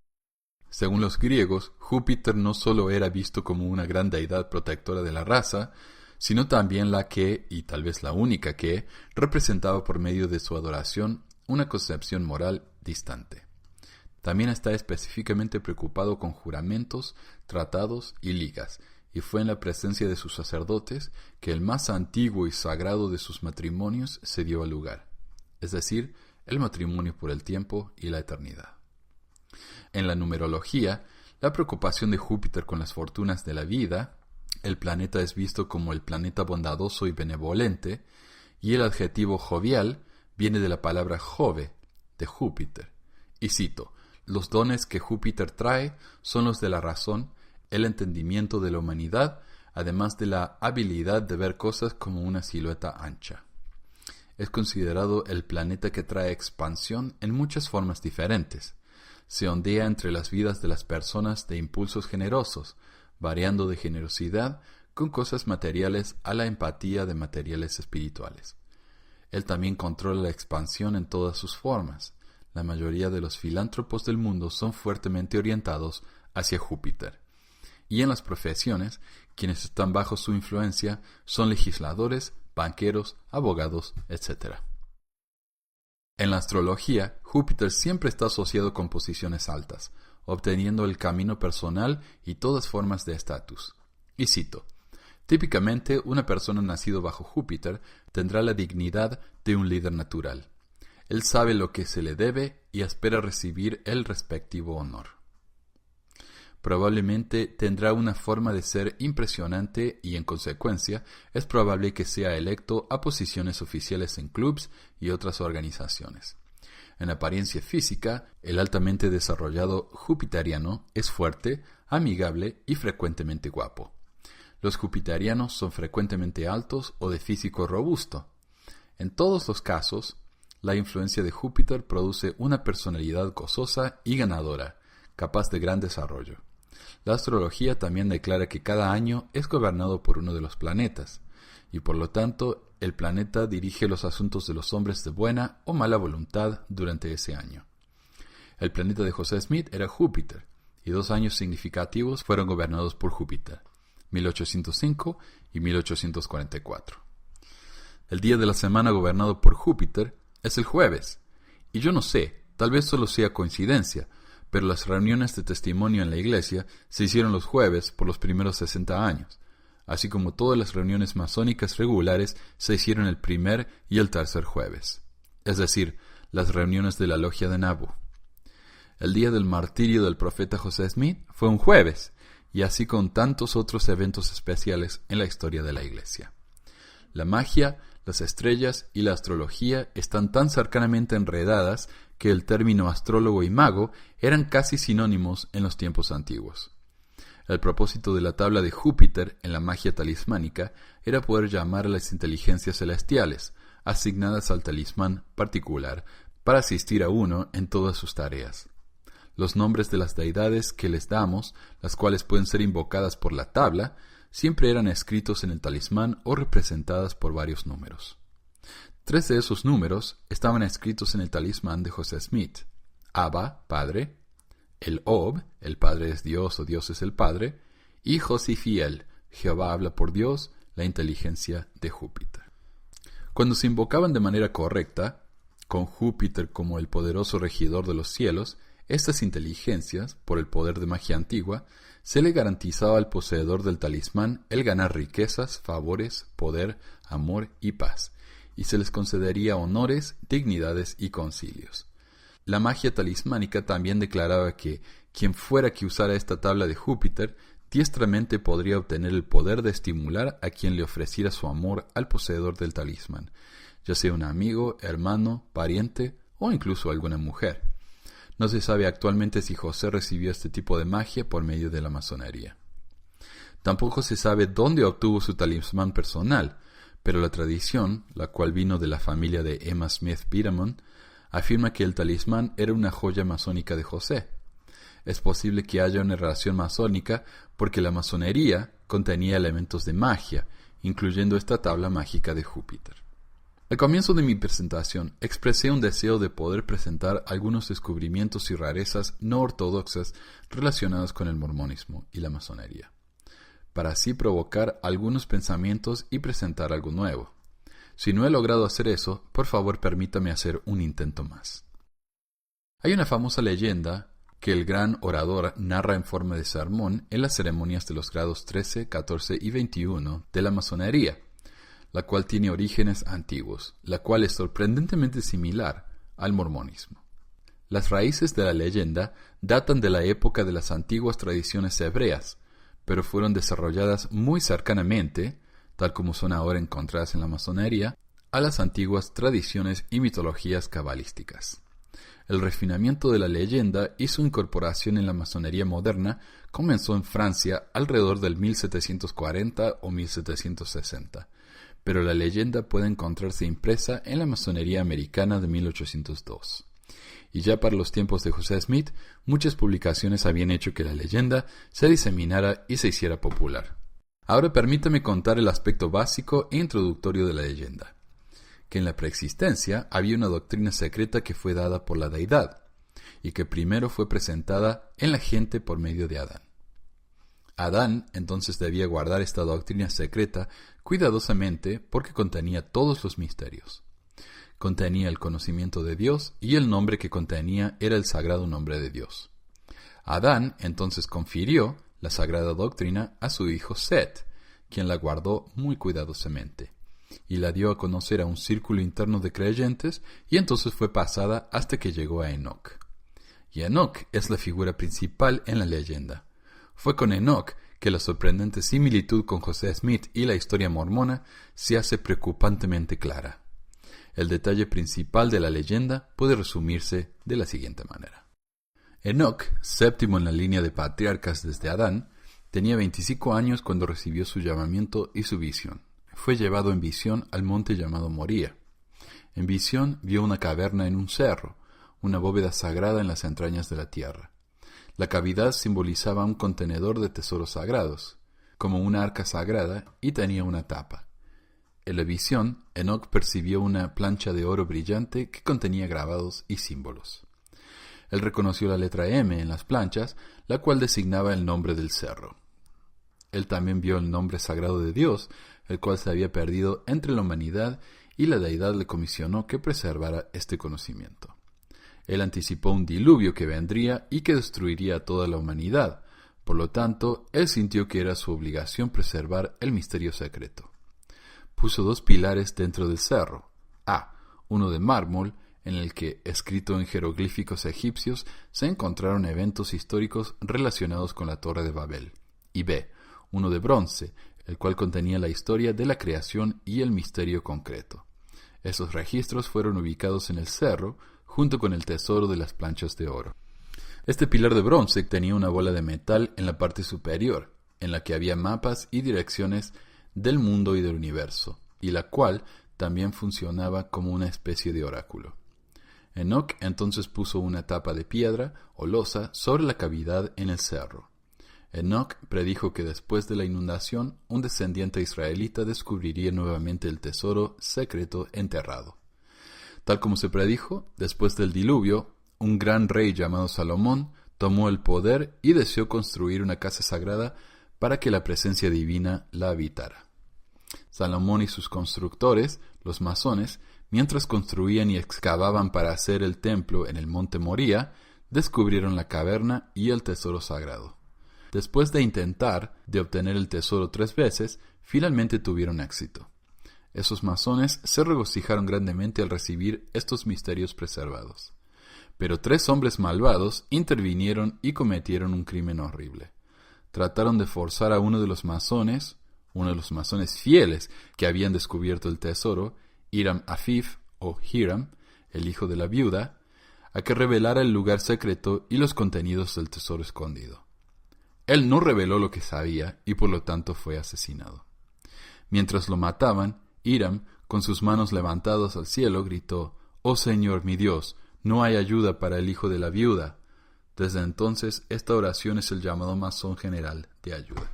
Según los griegos, Júpiter no solo era visto como una gran deidad protectora de la raza, sino también la que, y tal vez la única que, representaba por medio de su adoración una concepción moral distante. También está específicamente preocupado con juramentos, tratados y ligas, y fue en la presencia de sus sacerdotes que el más antiguo y sagrado de sus matrimonios se dio al lugar, es decir, el matrimonio por el tiempo y la eternidad. En la numerología, la preocupación de Júpiter con las fortunas de la vida, el planeta es visto como el planeta bondadoso y benevolente, y el adjetivo jovial viene de la palabra Jove, de Júpiter. Y cito, los dones que Júpiter trae son los de la razón, el entendimiento de la humanidad, además de la habilidad de ver cosas como una silueta ancha. Es considerado el planeta que trae expansión en muchas formas diferentes. Se ondea entre las vidas de las personas de impulsos generosos, variando de generosidad con cosas materiales a la empatía de materiales espirituales. Él también controla la expansión en todas sus formas. La mayoría de los filántropos del mundo son fuertemente orientados hacia Júpiter. Y en las profesiones, quienes están bajo su influencia son legisladores, banqueros, abogados, etc. En la astrología, Júpiter siempre está asociado con posiciones altas, obteniendo el camino personal y todas formas de estatus. Y cito, típicamente una persona nacida bajo Júpiter tendrá la dignidad de un líder natural. Él sabe lo que se le debe y espera recibir el respectivo honor. Probablemente tendrá una forma de ser impresionante y en consecuencia es probable que sea electo a posiciones oficiales en clubs y otras organizaciones. En apariencia física, el altamente desarrollado jupiteriano es fuerte, amigable y frecuentemente guapo. Los jupiterianos son frecuentemente altos o de físico robusto. En todos los casos, la influencia de Júpiter produce una personalidad gozosa y ganadora, capaz de gran desarrollo. La astrología también declara que cada año es gobernado por uno de los planetas, y por lo tanto el planeta dirige los asuntos de los hombres de buena o mala voluntad durante ese año. El planeta de José Smith era Júpiter, y 2 años significativos fueron gobernados por Júpiter, 1805 y 1844. El día de la semana gobernado por Júpiter es el jueves, y yo no sé, tal vez solo sea coincidencia, pero las reuniones de testimonio en la iglesia se hicieron los jueves por los primeros 60 años, así como todas las reuniones masónicas regulares se hicieron el primer y el tercer jueves, es decir, las reuniones de la logia de Nabu. El día del martirio del profeta José Smith fue un jueves, y así con tantos otros eventos especiales en la historia de la iglesia. La magia, las estrellas y la astrología están tan cercanamente enredadas que el término astrólogo y mago eran casi sinónimos en los tiempos antiguos. El propósito de la tabla de Júpiter en la magia talismánica era poder llamar a las inteligencias celestiales, asignadas al talismán particular, para asistir a uno en todas sus tareas. Los nombres de las deidades que les damos, las cuales pueden ser invocadas por la tabla, siempre eran escritos en el talismán o representadas por varios números. 3 de esos números estaban escritos en el talismán de José Smith: Abba, Padre; el Ob, el Padre es Dios o Dios es el Padre; y Josifiel, Jehová habla por Dios, la inteligencia de Júpiter. Cuando se invocaban de manera correcta, con Júpiter como el poderoso regidor de los cielos, estas inteligencias, por el poder de magia antigua, se le garantizaba al poseedor del talismán el ganar riquezas, favores, poder, amor y paz, y se les concedería honores, dignidades y concilios. La magia talismánica también declaraba que quien fuera que usara esta tabla de Júpiter, diestramente podría obtener el poder de estimular a quien le ofreciera su amor al poseedor del talismán, ya sea un amigo, hermano, pariente o incluso alguna mujer. No se sabe actualmente si José recibió este tipo de magia por medio de la masonería. Tampoco se sabe dónde obtuvo su talismán personal, pero la tradición, la cual vino de la familia de Emma Smith Peterman, afirma que el talismán era una joya masónica de José. Es posible que haya una relación masónica porque la masonería contenía elementos de magia, incluyendo esta tabla mágica de Júpiter. Al comienzo de mi presentación, expresé un deseo de poder presentar algunos descubrimientos y rarezas no ortodoxas relacionadas con el mormonismo y la masonería, para así provocar algunos pensamientos y presentar algo nuevo. Si no he logrado hacer eso, por favor permítame hacer un intento más. Hay una famosa leyenda que el gran orador narra en forma de sermón en las ceremonias de los grados 13, 14 y 21 de la masonería, la cual tiene orígenes antiguos, la cual es sorprendentemente similar al mormonismo. Las raíces de la leyenda datan de la época de las antiguas tradiciones hebreas, pero fueron desarrolladas muy cercanamente, tal como son ahora encontradas en la masonería, a las antiguas tradiciones y mitologías cabalísticas. El refinamiento de la leyenda y su incorporación en la masonería moderna comenzó en Francia alrededor del 1740 o 1760, pero la leyenda puede encontrarse impresa en la masonería americana de 1802. Y ya para los tiempos de José Smith, muchas publicaciones habían hecho que la leyenda se diseminara y se hiciera popular. Ahora permítame contar el aspecto básico e introductorio de la leyenda, que en la preexistencia había una doctrina secreta que fue dada por la deidad, y que primero fue presentada en la gente por medio de Adán. Adán entonces debía guardar esta doctrina secreta cuidadosamente porque contenía todos los misterios. Contenía el conocimiento de Dios y el nombre que contenía era el sagrado nombre de Dios. Adán entonces confirió la sagrada doctrina a su hijo Set, quien la guardó muy cuidadosamente, y la dio a conocer a un círculo interno de creyentes y entonces fue pasada hasta que llegó a Enoc. Y Enoc es la figura principal en la leyenda. Fue con Enoc que la sorprendente similitud con José Smith y la historia mormona se hace preocupantemente clara. El detalle principal de la leyenda puede resumirse de la siguiente manera. Enoc, séptimo en la línea de patriarcas desde Adán, Tenía 25 años cuando recibió su llamamiento y su visión. Fue llevado en visión al monte llamado Moría. En visión vio una caverna en un cerro, una bóveda sagrada en las entrañas de la tierra. La cavidad simbolizaba un contenedor de tesoros sagrados, como una arca sagrada, y tenía una tapa. En la visión, Enoc percibió una plancha de oro brillante que contenía grabados y símbolos. Él reconoció la letra M en las planchas, la cual designaba el nombre del cerro. Él también vio el nombre sagrado de Dios, el cual se había perdido entre la humanidad, y la deidad le comisionó que preservara este conocimiento. Él anticipó un diluvio que vendría y que destruiría a toda la humanidad. Por lo tanto, él sintió que era su obligación preservar el misterio secreto. Puso 2 pilares dentro del cerro. A. Uno de mármol, en el que, escrito en jeroglíficos egipcios, se encontraron eventos históricos relacionados con la Torre de Babel. Y B. Uno de bronce, el cual contenía la historia de la creación y el misterio concreto. Esos registros fueron ubicados en el cerro, junto con el tesoro de las planchas de oro. Este pilar de bronce tenía una bola de metal en la parte superior, en la que había mapas y direcciones del mundo y del universo, y la cual también funcionaba como una especie de oráculo. Enoc entonces puso una tapa de piedra o losa sobre la cavidad en el cerro. Enoc predijo que después de la inundación, un descendiente israelita descubriría nuevamente el tesoro secreto enterrado. Tal como se predijo, después del diluvio, un gran rey llamado Salomón tomó el poder y deseó construir una casa sagrada para que la presencia divina la habitara. Salomón y sus constructores, los masones, mientras construían y excavaban para hacer el templo en el monte Moría, descubrieron la caverna y el tesoro sagrado. Después de intentar de obtener el tesoro 3 veces, finalmente tuvieron éxito. Esos masones se regocijaron grandemente al recibir estos misterios preservados. Pero 3 hombres malvados intervinieron y cometieron un crimen horrible. Trataron de forzar a uno de los masones fieles que habían descubierto el tesoro, Hiram Afif o Hiram, el hijo de la viuda, a que revelara el lugar secreto y los contenidos del tesoro escondido. Él no reveló lo que sabía y por lo tanto fue asesinado. Mientras lo mataban, Hiram, con sus manos levantadas al cielo, gritó: «Oh Señor mi Dios, no hay ayuda para el hijo de la viuda». Desde entonces, esta oración es el llamado masón general de ayuda.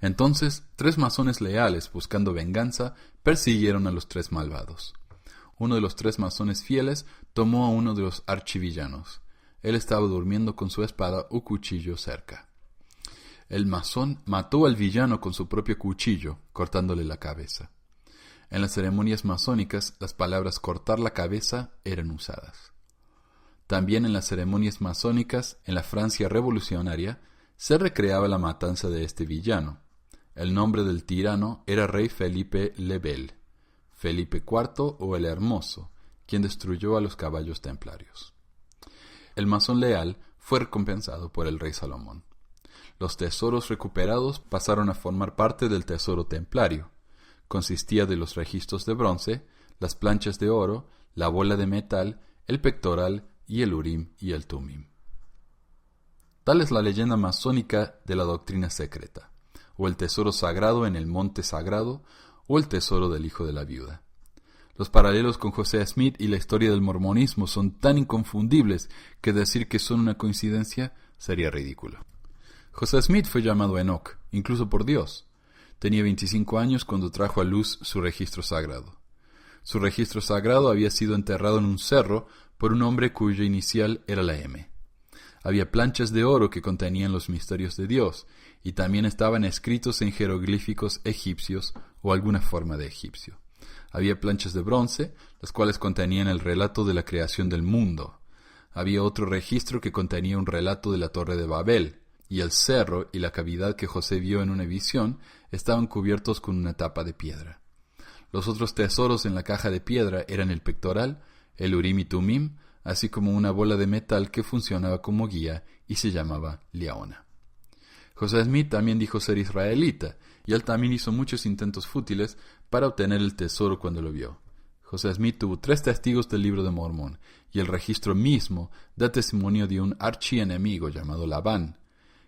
Entonces, 3 masones leales, buscando venganza, persiguieron a los 3 malvados. Uno de los 3 masones fieles tomó a uno de los archivillanos. Él estaba durmiendo con su espada o cuchillo cerca. El masón mató al villano con su propio cuchillo, cortándole la cabeza. En las ceremonias masónicas, las palabras cortar la cabeza eran usadas. También en las ceremonias masónicas, en la Francia revolucionaria, se recreaba la matanza de este villano. El nombre del tirano era rey Felipe le Bel, Felipe IV o el Hermoso, quien destruyó a los caballos templarios. El masón leal fue recompensado por el rey Salomón. Los tesoros recuperados pasaron a formar parte del tesoro templario. Consistía de los registros de bronce, las planchas de oro, la bola de metal, el pectoral y el Urim y el Tumim. Tal es la leyenda masónica de la doctrina secreta, o el tesoro sagrado en el monte sagrado, o el tesoro del hijo de la viuda. Los paralelos con José Smith y la historia del mormonismo son tan inconfundibles que decir que son una coincidencia sería ridículo. José Smith fue llamado Enoc, incluso por Dios. Tenía 25 años cuando trajo a luz su registro sagrado. Su registro sagrado había sido enterrado en un cerro por un hombre cuya inicial era la M. Había planchas de oro que contenían los misterios de Dios, y también estaban escritos en jeroglíficos egipcios o alguna forma de egipcio. Había planchas de bronce, las cuales contenían el relato de la creación del mundo. Había otro registro que contenía un relato de la Torre de Babel, y el cerro y la cavidad que José vio en una visión estaban cubiertos con una tapa de piedra. Los otros tesoros en la caja de piedra eran el pectoral, el Urim y Tumim, así como una bola de metal que funcionaba como guía y se llamaba Liaona. José Smith también dijo ser israelita, y él también hizo muchos intentos fútiles para obtener el tesoro cuando lo vio. José Smith tuvo 3 testigos del libro de Mormón, y el registro mismo da testimonio de un archienemigo llamado Labán,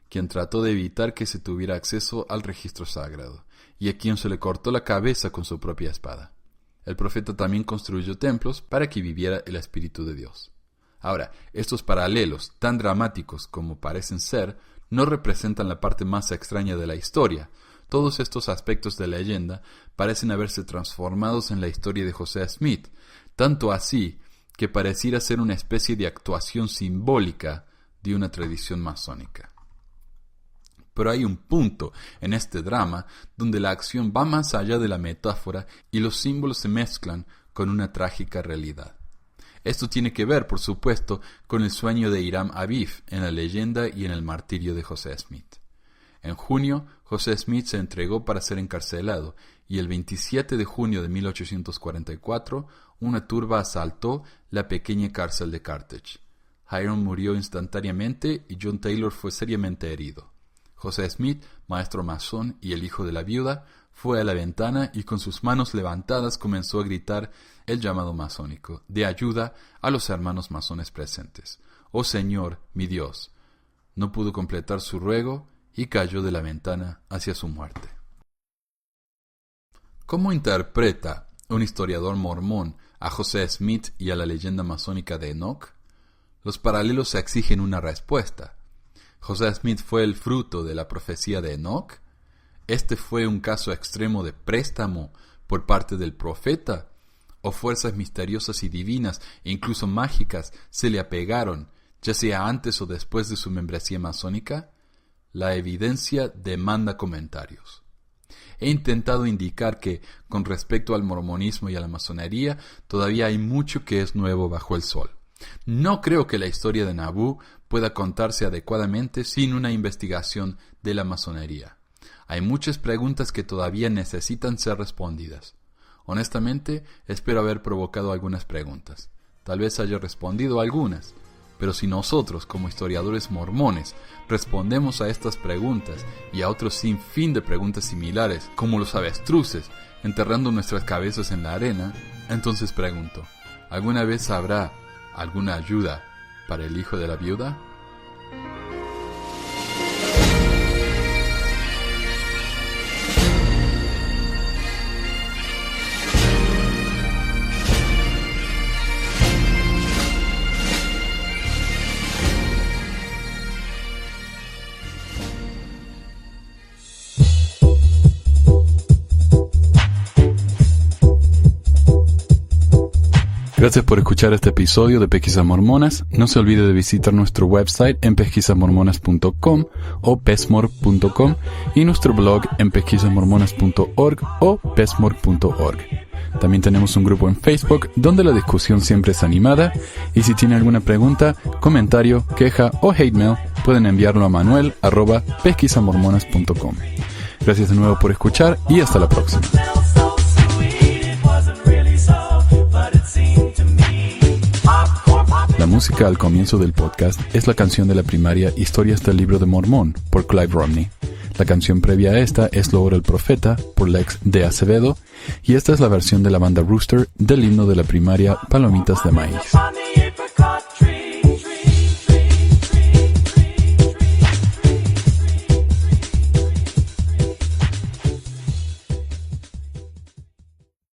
quien trató de evitar que se tuviera acceso al registro sagrado, y a quien se le cortó la cabeza con su propia espada. El profeta también construyó templos para que viviera el Espíritu de Dios. Ahora, estos paralelos, tan dramáticos como parecen ser, no representan la parte más extraña de la historia. Todos estos aspectos de la leyenda parecen haberse transformados en la historia de José Smith, tanto así que pareciera ser una especie de actuación simbólica de una tradición masónica. Pero hay un punto en este drama donde la acción va más allá de la metáfora y los símbolos se mezclan con una trágica realidad. Esto tiene que ver, por supuesto, con el sueño de Hiram Aviv en la leyenda y en el martirio de José Smith. En junio, José Smith se entregó para ser encarcelado y el 27 de junio de 1844 una turba asaltó la pequeña cárcel de Carthage. Hiram murió instantáneamente y John Taylor fue seriamente herido. José Smith, maestro masón y el hijo de la viuda, fue a la ventana y con sus manos levantadas comenzó a gritar el llamado masónico de ayuda a los hermanos masones presentes. «Oh Señor, mi Dios». No pudo completar su ruego y cayó de la ventana hacia su muerte. ¿Cómo interpreta un historiador mormón a José Smith y a la leyenda masónica de Enoch? Los paralelos exigen una respuesta. ¿José Smith fue el fruto de la profecía de Enoch? ¿Este fue un caso extremo de préstamo por parte del profeta? ¿O fuerzas misteriosas y divinas, e incluso mágicas, se le apegaron, ya sea antes o después de su membresía masónica? La evidencia demanda comentarios. He intentado indicar que, con respecto al mormonismo y a la masonería, todavía hay mucho que es nuevo bajo el sol. No creo que la historia de Nabú pueda contarse adecuadamente sin una investigación de la masonería. Hay muchas preguntas que todavía necesitan ser respondidas. Honestamente, espero haber provocado algunas preguntas. Tal vez haya respondido a algunas. Pero si nosotros, como historiadores mormones, respondemos a estas preguntas y a otros sin fin de preguntas similares, como los avestruces, enterrando nuestras cabezas en la arena, entonces pregunto, ¿alguna vez habrá alguna ayuda para el hijo de la viuda? Gracias por escuchar este episodio de Pesquisas Mormonas. No se olvide de visitar nuestro website en pesquisasmormonas.com o pesmor.com y nuestro blog en pesquisasmormonas.org o pesmor.org. También tenemos un grupo en Facebook donde la discusión siempre es animada y si tiene alguna pregunta, comentario, queja o hate mail pueden enviarlo a manuel@pesquisasmormonas.com. Gracias de nuevo por escuchar y hasta la próxima. La música al comienzo del podcast es la canción de la primaria Historias del Libro de Mormón por Clive Romney. La canción previa a esta es Lo ora el profeta por Lex de Acevedo y esta es la versión de la banda Rooster del himno de la primaria Palomitas de Maíz.